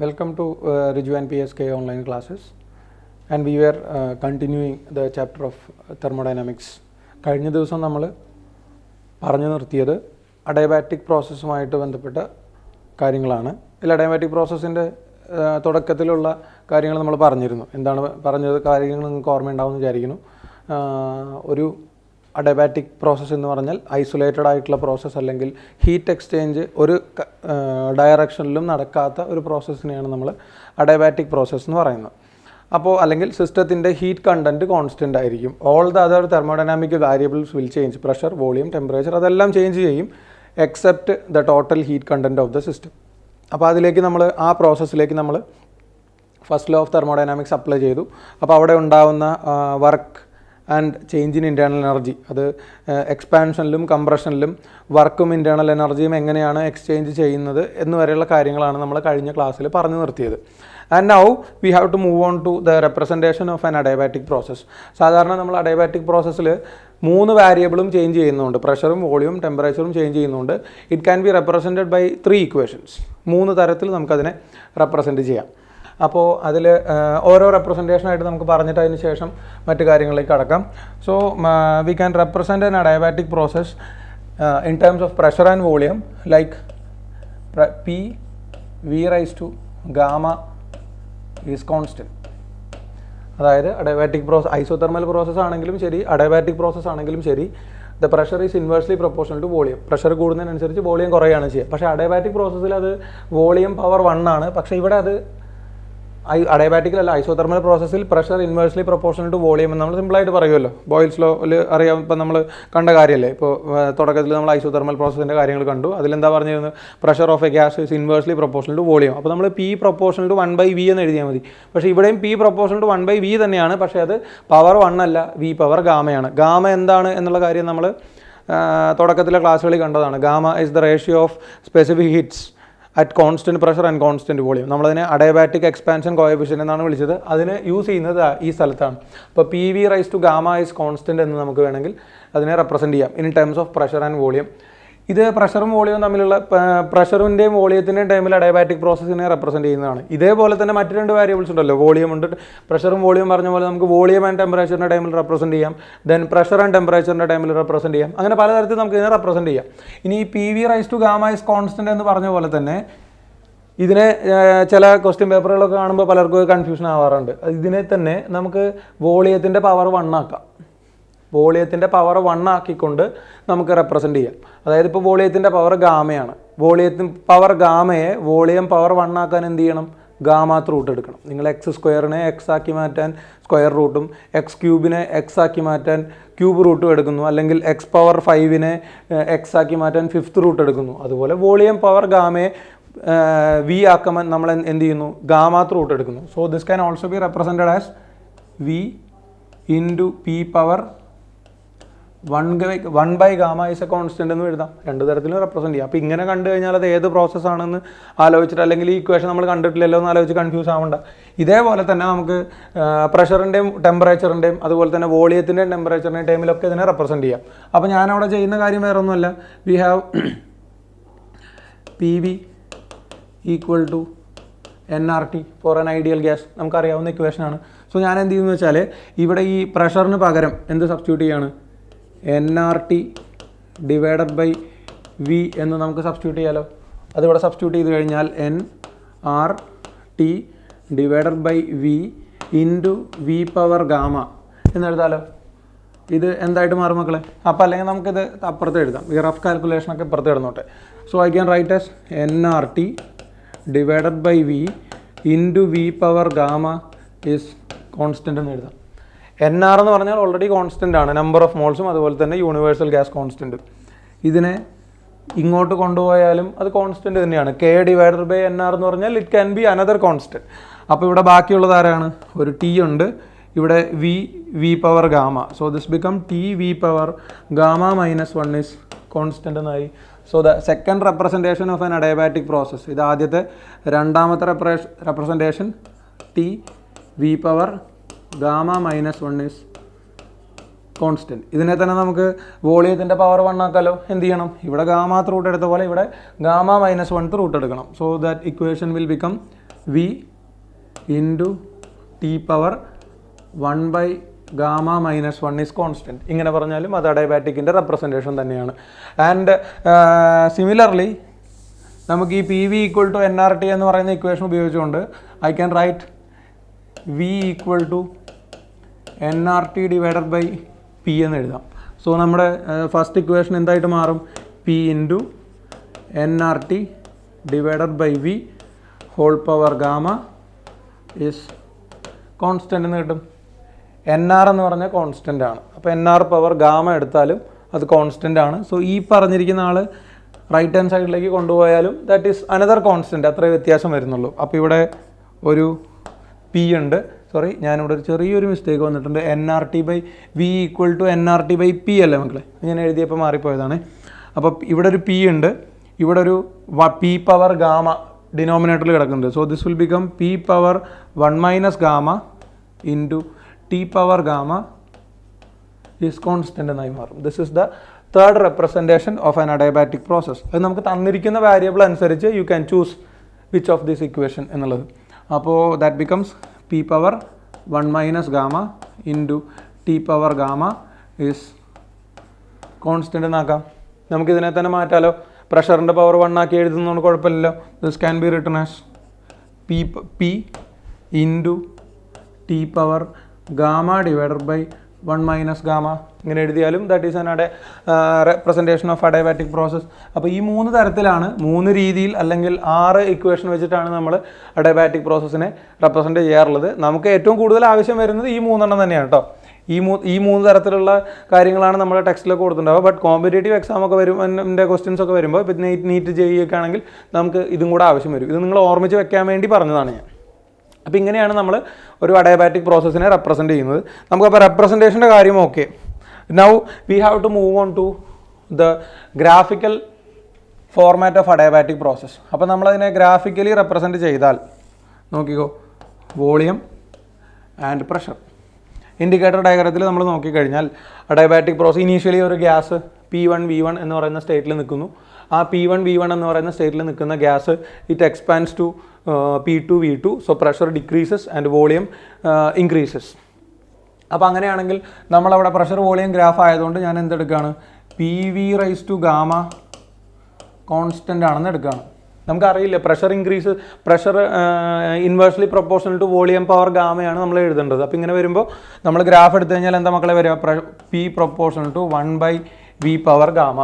Welcome to Riju and PSK online classes, and we were continuing the chapter of thermodynamics. കഴിഞ്ഞ ദിവസം നമ്മൾ പറഞ്ഞു നിർത്തിയത് അഡയബാറ്റിക് പ്രോസസ്സുമായിട്ട് ബന്ധപ്പെട്ട കാര്യങ്ങളാണ്. ഇതിൽ അഡയബാറ്റിക് പ്രോസസ്സിൻ്റെ തുടക്കത്തിലുള്ള കാര്യങ്ങൾ നമ്മൾ പറഞ്ഞിരുന്നു. എന്താണ് പറഞ്ഞത് കാര്യങ്ങൾ നിങ്ങൾക്ക് ഓർമ്മയുണ്ടാവുമെന്ന് വിചാരിക്കുന്നു. ഒരു അഡയബാറ്റിക് പ്രോസസ്സ് എന്ന് പറഞ്ഞാൽ ഐസൊലേറ്റഡ് ആയിട്ടുള്ള പ്രോസസ്സ് അല്ലെങ്കിൽ ഹീറ്റ് എക്സ്ചേഞ്ച് ഒരു ഡയറക്ഷനിലും നടക്കാത്ത ഒരു പ്രോസസ്സിനെയാണ് നമ്മൾ അഡയബാറ്റിക് പ്രോസസ്സ് എന്ന് പറയുന്നത്. അപ്പോൾ അല്ലെങ്കിൽ സിസ്റ്റത്തിൻ്റെ ഹീറ്റ് കണ്ടൻറ്റ് കോൺസ്റ്റൻ്റ് ആയിരിക്കും. All the other thermodynamic variables will change. Pressure, volume, temperature അതെല്ലാം ചേഞ്ച് ചെയ്യും except the total heat content of the system. അപ്പോൾ അതിലേക്ക് നമ്മൾ ആ പ്രോസസ്സിലേക്ക് നമ്മൾ first law of thermodynamics apply ചെയ്തു. അപ്പോൾ അവിടെ ഉണ്ടാവുന്ന work and change in internal energy, അത് എക്സ്പാൻഷനിലും കംപ്രഷനിലും വർക്കും ഇൻറ്റേർണൽ എനർജിയും എങ്ങനെയാണ് എക്സ്ചേഞ്ച് ചെയ്യുന്നത് എന്ന് വരെയുള്ള കാര്യങ്ങളാണ് നമ്മൾ കഴിഞ്ഞ ക്ലാസ്സിൽ പറഞ്ഞു നിർത്തിയത്. And now we have to move on to the representation of an adiabatic process. സാധാരണ നമ്മൾ അഡയബാറ്റിക് പ്രോസസ്സിൽ 3 വേരിയബിളും ചേഞ്ച് ചെയ്യുന്നുണ്ട്. പ്രഷറും വോളിയവും ടെമ്പറേച്ചറും ചേഞ്ച് ചെയ്യുന്നുണ്ട്. It can be represented by 3 equations. 3 തരത്തിൽ നമുക്കതിനെ റെപ്രസെൻറ്റ് ചെയ്യാം. അപ്പോൾ അതിൽ ഓരോ റെപ്രസെൻറ്റേഷനായിട്ട് നമുക്ക് പറഞ്ഞിട്ട് അതിന് ശേഷം മറ്റു കാര്യങ്ങളിലേക്ക് കടക്കാം. So we can represent an adiabatic process in terms of pressure and volume like P V rice to gamma is constant. അതായത് അഡയബാറ്റിക് പ്രോസസ് ഐസോതെർമൽ പ്രോസസ്സ് ആണെങ്കിലും ശരി, അഡയബാറ്റിക് പ്രോസസ്സ് ആണെങ്കിലും ശരി, the pressure is inversely proportional to volume. Pressure കൂടുന്നതിനനുസരിച്ച് volume കുറയുകയാണ് ചെയ്യുക. പക്ഷേ adiabatic പ്രോസസ്സിൽ അത് വോളിയം പവർ 1 ആണ്. പക്ഷേ ഇവിടെ അത് അഡയബാറ്റിക്കലല്ല, ഐസോതെർമൽ പ്രോസസ്സിൽ pressure inversely proportional to volume എന്ന് നമ്മൾ സിമ്പിളായിട്ട് പറയുമല്ലോ. ബോയിൽസ് ലോയിൽ അറിയാം. ഇപ്പം നമ്മൾ കണ്ട കാര്യമല്ലേ. ഇപ്പോൾ തുടക്കത്തിൽ നമ്മൾ ഐസോതെർമൽ പ്രോസസ്സിൻ്റെ കാര്യങ്ങൾ കണ്ടു. അതിലെന്താ പറഞ്ഞിരുന്നത്? Pressure of a gas is inversely proportional to volume. അപ്പോൾ നമ്മൾ പി പ്രൊപ്പോർഷണൽ ടു 1/v എന്ന് എഴുതിയാൽ മതി. പക്ഷേ ഇവിടെയും പി പ്രൊപ്പോർഷണൽ ടു 1/v തന്നെയാണ്. പക്ഷേ അത് പവർ 1 അല്ല, വി പവർ ഗാമയാണ്. ഗാമ എന്താണ് എന്നുള്ള കാര്യം നമ്മൾ തുടക്കത്തിലെ ക്ലാസ്സുകളിൽ കണ്ടതാണ്. Gamma is the ratio of specific heats at constant pressure and constant volume. നമ്മളതിനെ അഡയബാറ്റിക് എക്സ്പാൻഷൻ കോഎഫിഷ്യൻ്റ് എന്നാണ് വിളിച്ചത്. അതിന് യൂസ് ചെയ്യുന്നത് ഈ സ്ഥലത്താണ്. അപ്പോൾ P V rice to gamma is constant എന്ന് നമുക്ക് വേണമെങ്കിൽ അതിനെ റെപ്രസെൻറ്റ് ചെയ്യാം in terms of pressure and volume. ഇത് പ്രഷറും വോളിയവും തമ്മിലുള്ള പ്രഷറിൻ്റെയും വോളിയത്തിൻ്റെയും ടൈമിൽ അഡയബാറ്റിക് പ്രോസസ്സിനെ റെപ്രസെൻറ്റ് ചെയ്യുന്നതാണ്. ഇതേപോലെ തന്നെ മറ്റ് 2 വേരിയബിൾസ് ഉണ്ടല്ലോ, വോളിയം ഉണ്ട്. പ്രഷറും വോളിയം പറഞ്ഞ പോലെ നമുക്ക് വോളിയം ആൻഡ് ടെമ്പറേച്ചറിൻ്റെ ടൈമിൽ റെപ്രസെൻറ്റ് ചെയ്യാം, ദെൻ പ്രഷർ ആൻഡ് ടെമ്പറേച്ചറിൻ്റെ ടൈമിൽ റെപ്രസെൻറ്റ് ചെയ്യാം. അങ്ങനെ പലതരത്തിൽ നമുക്ക് ഇതിനെ റെപ്രസെൻറ്റ് ചെയ്യാം. ഇനി P V rice to gamma is constant എന്ന് പറഞ്ഞ പോലെ തന്നെ ഇതിനെ ചില ക്വസ്റ്റ്യൻ പേപ്പറുകളൊക്കെ കാണുമ്പോൾ പലർക്കും കൺഫ്യൂഷൻ ആവാറുണ്ട്. ഇതിനെ തന്നെ നമുക്ക് വോളിയത്തിൻ്റെ പവർ 1 ആക്കാം. വോളിയത്തിൻ്റെ പവർ 1 ആക്കിക്കൊണ്ട് നമുക്ക് റെപ്രസെൻറ്റ് ചെയ്യാം. അതായത് ഇപ്പോൾ വോളിയത്തിൻ്റെ പവർ ഗാമയാണ്. പവർ ഗാമയെ വോളിയം പവർ 1 ആക്കാൻ എന്ത് ചെയ്യണം? ഗാമാത്ത് റൂട്ട് എടുക്കണം. നിങ്ങൾ എക്സ് സ്ക്വയറിനെ എക്സ് ആക്കി മാറ്റാൻ സ്ക്വയർ റൂട്ടും എക്സ് ക്യൂബിനെ എക്സ് ആക്കി മാറ്റാൻ ക്യൂബ് റൂട്ടും എടുക്കുന്നു. അല്ലെങ്കിൽ എക്സ് പവർ 5നെ എക്സ് ആക്കി മാറ്റാൻ 5th റൂട്ട് എടുക്കുന്നു. അതുപോലെ വോളിയം പവർ ഗാമയെ വി ആക്കുമ്പോൾ നമ്മൾ എന്ത് ചെയ്യുന്നു? ഗാമാത്ത് റൂട്ട് എടുക്കുന്നു. So this can also be represented as we into P power 1 gamma is A constant എന്ന് എഴുതാം. 2 തരത്തിലും റെപ്രസെൻറ്റ് ചെയ്യാം. അപ്പോൾ ഇങ്ങനെ കണ്ടു കഴിഞ്ഞാൽ അത് ഏത് പ്രോസസ്സാണെന്ന് ആലോചിച്ചിട്ട്, അല്ലെങ്കിൽ ഈ ഇക്വേഷൻ നമ്മൾ കണ്ടിട്ടില്ലല്ലോ എന്ന് ആലോചിച്ച് കൺഫ്യൂസ് ആവണ്ട. ഇതേപോലെ തന്നെ നമുക്ക് പ്രഷറിൻ്റെയും ടെമ്പറേച്ചറിൻ്റെയും അതുപോലെ തന്നെ വോളിയത്തിൻ്റെയും ടെമ്പറേച്ചറിൻ്റെയും ടൈമിലൊക്കെ ഇതിനെ റെപ്രസെൻറ്റ് ചെയ്യാം. അപ്പോൾ ഞാനവിടെ ചെയ്യുന്ന കാര്യം വേറെ ഒന്നുമല്ല. We have P V equal to NRT for an ideal gas. നമുക്കറിയാവുന്ന ഇക്വേഷനാണ്. സോ ഞാൻ എന്ത് ചെയ്യുന്നത് വെച്ചാൽ ഇവിടെ ഈ പ്രഷറിന് പകരം എന്ത് സബ്സ്റ്റിറ്റ്യൂട്ട് ചെയ്യാണ്? NRT ഡിവൈഡഡ് ബൈ വി എന്ന് നമുക്ക് സബ്സ്റ്റിറ്റ്യൂട്ട് ചെയ്യാലോ. അതിവിടെ സബ്സ്റ്റിറ്റ്യൂട്ട് ചെയ്ത് കഴിഞ്ഞാൽ NRT divided by V into V power gamma എന്നെഴുതാലോ. ഇത് എന്തായിട്ട് മാറും മക്കളെ? അപ്പോൾ അല്ലെങ്കിൽ നമുക്കിത് അപ്പുറത്ത് എഴുതാം. ഈ റഫ് കാൽക്കുലേഷനൊക്കെ ഇപ്പുറത്ത് എഴുന്നോട്ടെ. So I can write as NRT divided by V into V power gamma is constant എന്ന് എഴുതാം. NR എന്ന് പറഞ്ഞാൽ ഓൾറെഡി കോൺസ്റ്റൻ്റ് ആണ്, നമ്പർ ഓഫ് മോൾസും അതുപോലെ തന്നെ യൂണിവേഴ്സൽ ഗ്യാസ് കോൺസ്റ്റൻറ്റ്. ഇതിനെ ഇങ്ങോട്ട് കൊണ്ടുപോയാലും അത് കോൺസ്റ്റൻറ്റ് തന്നെയാണ്. K ഡിവൈഡഡ് ബൈ NR എന്ന് പറഞ്ഞാൽ it can be another constant. അപ്പോൾ ഇവിടെ ബാക്കിയുള്ളത് ആരാണ്? ഒരു T ഉണ്ട്, ഇവിടെ V power gamma. So this become T V power gamma minus 1 is constant എന്നായി. So the second representation of an adiabatic process, ഇത് ആദ്യത്തെ. രണ്ടാമത്തെ representation T V power gamma minus 1 is constant. ഇതിനെ തന്നെ നമുക്ക് വോളിയത്തിൻ്റെ പവർ 1 ആക്കാലോ. എന്ത് ചെയ്യണം? ഇവിടെ ഗാമാത്ത് റൂട്ട് എടുത്ത പോലെ ഇവിടെ ഗാമ -1th റൂട്ട് എടുക്കണം. So that equation will become V into T power 1 gamma minus 1 is constant. ഇങ്ങനെ പറഞ്ഞാലും അത് അഡയബാറ്റിക്കിൻ്റെ റെപ്രസെൻറ്റേഷൻ തന്നെയാണ്. ആൻഡ് സിമിലർലി നമുക്ക് ഈ P V equal to N R T എന്ന് പറയുന്ന ഇക്വേഷൻ ഉപയോഗിച്ചുകൊണ്ട് I can write V equal to N R T divided by P എന്ന് എഴുതാം. സോ നമ്മുടെ ഫസ്റ്റ് ഇക്വേഷൻ എന്തായിട്ട് മാറും? P into N R T divided by V whole power gamma is constant എന്ന് കിട്ടും. എൻ ആർ എന്ന് പറഞ്ഞാൽ കോൺസ്റ്റൻ്റ് ആണ്. അപ്പോൾ എൻ ആർ പവർ ഗാമ എടുത്താലും അത് കോൺസ്റ്റൻ്റ് ആണ്. സോ ഈ പറഞ്ഞിരിക്കുന്ന ആൾ റൈറ്റ് ഹാൻഡ് സൈഡിലേക്ക് കൊണ്ടുപോയാലും ദാറ്റ് ഈസ് അനദർ കോൺസ്റ്റൻ്റ്. അത്രേ വ്യത്യാസം വരുന്നുള്ളൂ. അപ്പോൾ ഇവിടെ ഒരു പി ഉണ്ട്. സോറി, ഞാനിവിടെ ഒരു ചെറിയൊരു മിസ്റ്റേക്ക് വന്നിട്ടുണ്ട്. N R T by V equal to N R T by P അല്ലേ മക്കളെ? ഞാൻ എഴുതിയപ്പോൾ മാറിപ്പോയതാണ്. അപ്പോൾ ഇവിടെ ഒരു പി ഉണ്ട്, ഇവിടെ ഒരു പി പവർ ഗാമ ഡിനോമിനേറ്ററിൽ കിടക്കുന്നുണ്ട്. So this will become P power 1 minus gamma into T power gamma is constant എന്നായി മാറും. This is the third representation of an adiabatic process. അത് നമുക്ക് തന്നിരിക്കുന്ന വാരിയബിൾ അനുസരിച്ച് you can choose which of this equation എന്നുള്ളത്. അപ്പോൾ that becomes P power 1 minus gamma into T power gamma is constant എന്നാക്കാം. നമുക്കിതിനെ തന്നെ മാറ്റാലോ. പ്രഷറിൻ്റെ പവർ 1 ആക്കി എഴുതുന്നതുകൊണ്ട് കുഴപ്പമില്ലല്ലോ. This can be written as P into T power gamma divided by 1 minus gamma. ഇങ്ങനെ എഴുതിയാലും that is an representation of adiabatic process. അപ്പോൾ ഈ 3 തരത്തിലാണ്, 3 രീതിയിൽ അല്ലെങ്കിൽ 6 ഇക്വേഷൻ വെച്ചിട്ടാണ് നമ്മൾ അഡയബാറ്റിക് പ്രോസസ്സിനെ റെപ്രസെൻറ്റ് ചെയ്യാറുള്ളത്. നമുക്ക് ഏറ്റവും കൂടുതൽ ആവശ്യം വരുന്നത് ഈ 3 എണ്ണം തന്നെയാണ് കേട്ടോ. ഈ 3 തരത്തിലുള്ള കാര്യങ്ങളാണ് നമ്മുടെ ടെക്സ്റ്റിലൊക്കെ കൊടുത്തിട്ടുണ്ടാവുക. ബട്ട് കോമ്പറ്റേറ്റീവ് എക്സാം ഒക്കെ എൻ്റെ ക്വസ്റ്റ്യൻസ് ഒക്കെ വരുമ്പോൾ ഇപ്പോൾ നീറ്റ് JEE ഒക്കെ ആണെങ്കിൽ നമുക്ക് ഇതും കൂടെ ആവശ്യം വരും. ഇത് നിങ്ങൾ ഓർമ്മിച്ച് വെക്കാൻ വേണ്ടി പറഞ്ഞതാണ് ഞാൻ. അപ്പോൾ ഇങ്ങനെയാണ് നമ്മൾ ഒരു അഡയബാറ്റിക് പ്രോസസ്സിനെ റെപ്രസെൻറ്റ് ചെയ്യുന്നത്. നമുക്കപ്പോൾ റെപ്രസെൻറ്റേഷൻ്റെ കാര്യം okay. Now we have to move on to the graphical format of adiabatic process. അപ്പോൾ നമ്മളതിനെ ഗ്രാഫിക്കലി റെപ്രസെൻറ്റ് ചെയ്താൽ നോക്കിക്കോ, വോളിയം ആൻഡ് പ്രഷർ. ഇൻഡിക്കേറ്റർ ഡയഗ്രത്തിൽ നമ്മൾ നോക്കിക്കഴിഞ്ഞാൽ അഡയബാറ്റിക് പ്രോസസ് ഇനീഷ്യലി ഒരു ഗ്യാസ് P1 V1 എന്ന് പറയുന്ന സ്റ്റേറ്റിൽ നിൽക്കുന്നു. ആ P1 V1 എന്ന് പറയുന്ന സ്റ്റേറ്റിൽ നിൽക്കുന്ന gas it expands to P2 V2. So pressure decreases and volume increases. അപ്പോൾ അങ്ങനെയാണെങ്കിൽ നമ്മളവിടെ പ്രഷർ വോളിയം ഗ്രാഫ് ആയതുകൊണ്ട് ഞാൻ എന്തെടുക്കുകയാണ്? PV rise to gamma constant ആണെന്ന് എടുക്കുകയാണ്. നമുക്കറിയില്ല pressure increase, pressure inversely proportional to volume power ഗാമയാണ് നമ്മൾ എഴുതേണ്ടത്. അപ്പോൾ ഇങ്ങനെ വരുമ്പോൾ നമ്മൾ ഗ്രാഫ് എടുത്തു കഴിഞ്ഞാൽ എന്താ മക്കളെ വരിക? P proportional to 1/V power gamma.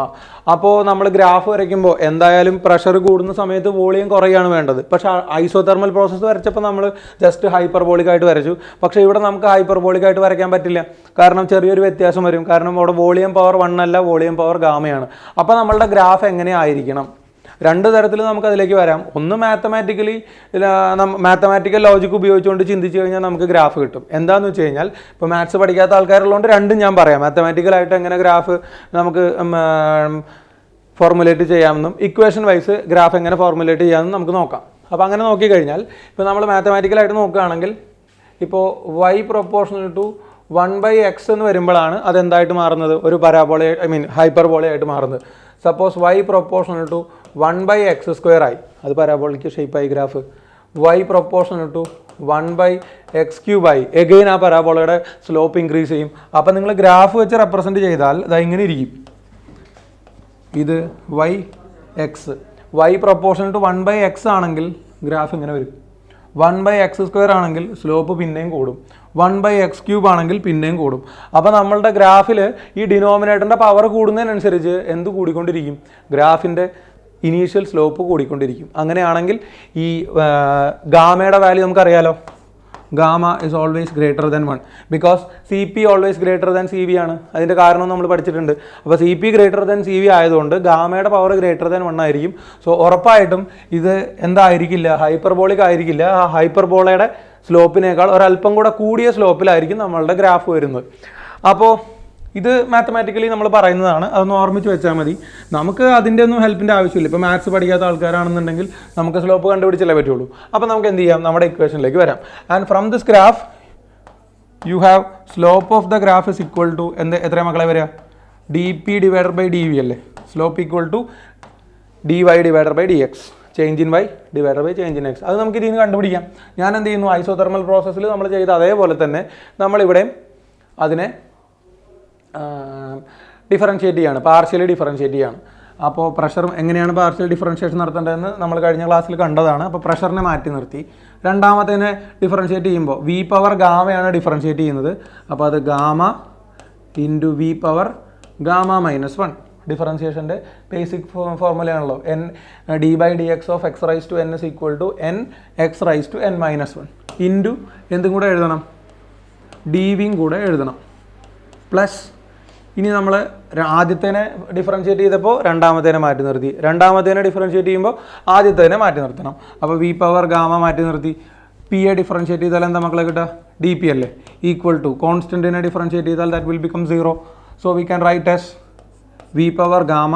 അപ്പോൾ നമ്മൾ ഗ്രാഫ് വരയ്ക്കുമ്പോൾ എന്തായാലും പ്രഷർ കൂടുന്ന സമയത്ത് വോളിയം കുറയാണ് വേണ്ടത്. പക്ഷേ ഐസോതെർമൽ പ്രോസസ്സ് വരച്ചപ്പോൾ നമ്മൾ ജസ്റ്റ് ഹൈപ്പർബോളിക് ആയിട്ട് വരച്ചു. പക്ഷേ ഇവിടെ നമുക്ക് ഹൈപ്പർബോളിക് ആയിട്ട് വരയ്ക്കാൻ പറ്റില്ല. കാരണം ചെറിയൊരു വ്യത്യാസം വരും. കാരണം അവിടെ വോളിയം പവർ 1 അല്ല, വോളിയം പവർ ഗാമയാണ്. അപ്പോൾ നമ്മളുടെ ഗ്രാഫ് എങ്ങനെ ആയിരിക്കണം? 2 തരത്തിൽ നമുക്ക് അതിലേക്ക് വരാം. ഒന്ന് മാത്തമാറ്റിക്കൽ ലോജിക് ഉപയോഗിച്ചുകൊണ്ട് ചിന്തിച്ച് കഴിഞ്ഞാൽ നമുക്ക് ഗ്രാഫ് കിട്ടും. എന്താണെന്ന് വെച്ച് കഴിഞ്ഞാൽ ഇപ്പോൾ മാത്സ് പഠിക്കാത്ത ആൾക്കാരുള്ളതുകൊണ്ട് രണ്ടും ഞാൻ പറയാം. മാത്തമാറ്റിക്കലായിട്ട് എങ്ങനെ ഗ്രാഫ് നമുക്ക് ഫോർമുലേറ്റ് ചെയ്യാമെന്നും ഇക്വേഷൻ വൈസ് ഗ്രാഫ് എങ്ങനെ ഫോർമുലേറ്റ് ചെയ്യാമെന്നും നമുക്ക് നോക്കാം. അപ്പോൾ അങ്ങനെ നോക്കിക്കഴിഞ്ഞാൽ ഇപ്പോൾ നമ്മൾ മാത്തമാറ്റിക്കലായിട്ട് നോക്കുകയാണെങ്കിൽ ഇപ്പോൾ y പ്രൊപ്പോർഷണൽ ടു 1/x എന്ന് വരുമ്പോഴാണ് അതെന്തായിട്ട് മാറുന്നത്? ഒരു പരാബോള, ഹൈപ്പർബോളയായിട്ട് മാറുന്നത്. Suppose y proportional to 1/x² ആയി, അത് പരാബോളിക്ക് ഷേപ്പായി graph. y proportional to 1/x³ ആയി, എഗെയിൻ ആ പരാബോളയുടെ സ്ലോപ്പ് ഇൻക്രീസ് ചെയ്യും. അപ്പം നിങ്ങൾ ഗ്രാഫ് വെച്ച് റെപ്രസെൻറ്റ് ചെയ്താൽ അത് ഇങ്ങനെ ഇരിക്കും. ഇത് y പ്രൊപ്പോർഷണൽ ടു 1/x ആണെങ്കിൽ ഗ്രാഫ് ഇങ്ങനെ വരും. 1/x² ആണെങ്കിൽ സ്ലോപ്പ് പിന്നെയും കൂടും. 1/x³ ആണെങ്കിൽ പിന്നെയും കൂടും. അപ്പോൾ നമ്മളുടെ ഗ്രാഫിൽ ഈ ഡിനോമിനേറ്ററിൻ്റെ പവർ കൂടുന്നതിനനുസരിച്ച് എന്ത് കൂടിക്കൊണ്ടിരിക്കും? ഗ്രാഫിൻ്റെ ഇനീഷ്യൽ സ്ലോപ്പ് കൂടിക്കൊണ്ടിരിക്കും. അങ്ങനെയാണെങ്കിൽ ഈ ഗാമയുടെ വാല്യൂ നമുക്കറിയാലോ. Gamma is always greater than 1 because CP always greater than CV ആണ്. അതിൻ്റെ കാരണം നമ്മൾ പഠിച്ചിട്ടുണ്ട്. അപ്പോൾ CP ഗ്രേറ്റർ ദാൻ CV ആയതുകൊണ്ട് ഗാമയുടെ പവർ ഗ്രേറ്റർ ദാൻ 1 ആയിരിക്കും. സോ ഉറപ്പായിട്ടും ഇത് എന്തായിരിക്കില്ല? ഹൈപ്പർബോളിക് ആയിരിക്കില്ല. ആ ഹൈപ്പർബോളയുടെ സ്ലോപ്പിനേക്കാൾ ഒരല്പം കൂടെ കൂടിയ സ്ലോപ്പിലായിരിക്കും നമ്മളുടെ ഗ്രാഫ് വരുന്നത്. അപ്പോൾ ഇത് മാത്തമാറ്റിക്കലി നമ്മൾ പറയുന്നതാണ്. അതൊന്ന് ഓർമ്മിച്ച് വെച്ചാൽ മതി. നമുക്ക് അതിൻ്റെ ഒന്നും ഹെൽപ്പിൻ്റെ ആവശ്യമില്ല. ഇപ്പോൾ മാത്സ് പഠിക്കാത്ത ആൾക്കാരാണെന്നുണ്ടെങ്കിൽ നമുക്ക് സ്ലോപ്പ് കണ്ടുപിടിച്ചല്ലേ പറ്റുള്ളൂ. അപ്പോൾ നമുക്ക് എന്ത് ചെയ്യാം? നമ്മുടെ ഇക്വേഷനിലേക്ക് വരാം. And from this graph you have slope of the graph is equal to എത്ര മക്കളെ വരിക? dP ഡിവൈഡഡ് ബൈ dV അല്ലേ? Slope equal to dy divided by dx. Change in Y divided by change in X. അത് നമുക്ക് ഇതിൽ നിന്ന് കണ്ടുപിടിക്കാം. ഞാൻ എന്ത് ചെയ്യുന്നു, ഐസോതെർമൽ പ്രോസസ്സിൽ നമ്മൾ ചെയ്ത അതേപോലെ തന്നെ നമ്മളിവിടെയും അതിനെ ഡിഫറൻഷ്യേറ്റ് ചെയ്യാണ്, പാർഷ്യലി ഡിഫറൻഷ്യേറ്റ് ചെയ്യാണ്. അപ്പോൾ പ്രഷർ എങ്ങനെയാണ് പാർഷ്യൽ ഡിഫറൻഷ്യേഷൻ നടത്തേണ്ടതെന്ന് നമ്മൾ കഴിഞ്ഞ ക്ലാസ്സിൽ കണ്ടതാണ്. അപ്പോൾ പ്രഷറിനെ മാറ്റി നിർത്തി രണ്ടാമത്തേനെ ഡിഫറൻഷ്യേറ്റ് ചെയ്യുമ്പോൾ വി പവർ ഗാമയാണ് ഡിഫറൻഷ്യേറ്റ് ചെയ്യുന്നത്. അപ്പോൾ അത് gamma into V power gamma minus 1. ഡിഫറൻഷ്യേഷൻ്റെ ബേസിക് ഫോർമുലയാണല്ലോ, N D by D X of X rise to N is equal to N X rise to N minus 1 into എന്തും കൂടെ എഴുതണം, ഡി വിയും കൂടെ എഴുതണം, പ്ലസ് ഇനി നമ്മൾ ആദ്യത്തേനെ ഡിഫറൻഷ്യേറ്റ് ചെയ്തപ്പോൾ രണ്ടാമത്തേനെ മാറ്റി നിർത്തി, രണ്ടാമത്തേനെ ഡിഫറൻഷ്യേറ്റ് ചെയ്യുമ്പോൾ ആദ്യത്തേനെ മാറ്റി നിർത്തണം. അപ്പോൾ വി പവർ ഗാമ മാറ്റി നിർത്തി, പി എ ഡിഫറൻഷ്യേറ്റ് ചെയ്താൽ എന്താ മക്കളെ കിട്ടുക, ഡി പി അല്ലേ, ഈക്വൽ ടു കോൺസ്റ്റൻറ്റിനെ ഡിഫറൻഷ്യേറ്റ് ചെയ്താൽ that will become 0. So we can write as V power gamma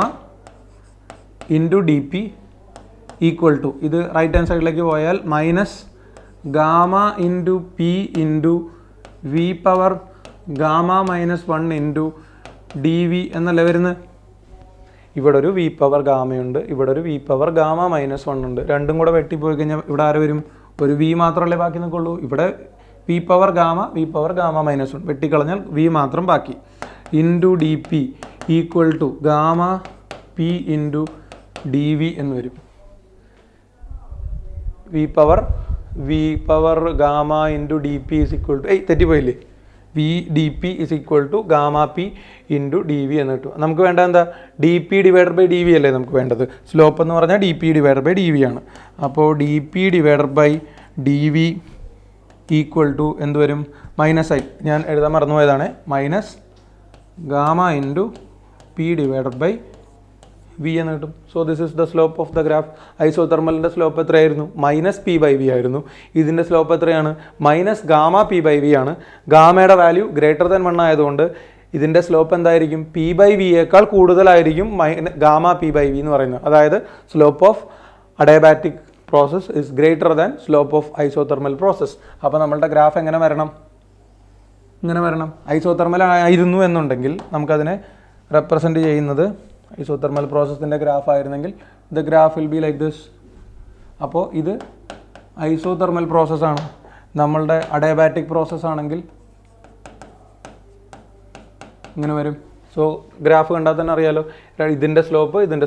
into D P equal to, ഇത് റൈറ്റ് ഹാൻഡ് സൈഡിലേക്ക് പോയാൽ minus gamma into P into V power gamma minus 1 into D V എന്നല്ലേ വരുന്നത്. ഇവിടെ ഒരു V power ഗാമയുണ്ട്, ഇവിടെ ഒരു വി പവർ ഗാമ മൈനസ് 1 ഉണ്ട്. രണ്ടും കൂടെ വെട്ടിപ്പോയി കഴിഞ്ഞാൽ ഇവിടെ ആര് വരും, ഒരു വി മാത്രമല്ലേ ബാക്കി നിൽക്കുള്ളൂ. ഇവിടെ വി പവർ ഗാമ മൈനസ് 1 വെട്ടിക്കളഞ്ഞാൽ വി മാത്രം ബാക്കി, into D P equal to gamma P into D V എന്ന് വരും. V power gamma into D P is equal to, തെറ്റിപ്പോയില്ലേ, V D P is equal to gamma P into D V എന്ന് കിട്ടും. നമുക്ക് വേണ്ട എന്താ, D P divided by D V അല്ലേ നമുക്ക് വേണ്ടത്. സ്ലോപ്പ് എന്ന് പറഞ്ഞാൽ D P divided by D V ആണ്. അപ്പോൾ D P divided by D V equal to എന്ത് വരും, മൈനസ് ഐ, ഞാൻ എഴുതാൻ മറന്നുപോയതാണ്, minus gamma into P divided by V എന്ന് കിട്ടും. So this is the slope of the graph. ഐസോതെർമലിൻ്റെ സ്ലോപ്പ് എത്രയായിരുന്നു, മൈനസ് പി ബൈ വി ആയിരുന്നു. ഇതിൻ്റെ സ്ലോപ്പ് എത്രയാണ്, minus gamma P by V ആണ്. ഗാമയുടെ വാല്യൂ ഗ്രേറ്റർ ദാൻ 1 ആയതുകൊണ്ട് ഇതിൻ്റെ സ്ലോപ്പ് എന്തായിരിക്കും, പി ബൈ വിയേക്കാൾ കൂടുതലായിരിക്കും ഗാമ പി ബൈ വി എന്ന് പറയുന്നത്. അതായത് slope of adiabatic process is greater than slope of isothermal process. അപ്പോൾ നമ്മളുടെ ഗ്രാഫ് എങ്ങനെ വരണം, ഇങ്ങനെ വരണം. ഐസോതെർമൽ ആയിരുന്നു എന്നുണ്ടെങ്കിൽ നമുക്കതിനെ റെപ്രസെൻറ്റ് ചെയ്യുന്നത് ഐസോതെർമൽ പ്രോസസ്സിൻ്റെ ഗ്രാഫ് ആയിരുന്നെങ്കിൽ the graph will be like this. അപ്പോൾ ഇത് ഐസോതെർമൽ പ്രോസസ്സാണ്. നമ്മളുടെ അഡയബാറ്റിക് പ്രോസസ്സ് ആണെങ്കിൽ ഇങ്ങനെ വരും. സോ ഗ്രാഫ് കണ്ടാൽ തന്നെ അറിയാലോ, ഇതിൻ്റെ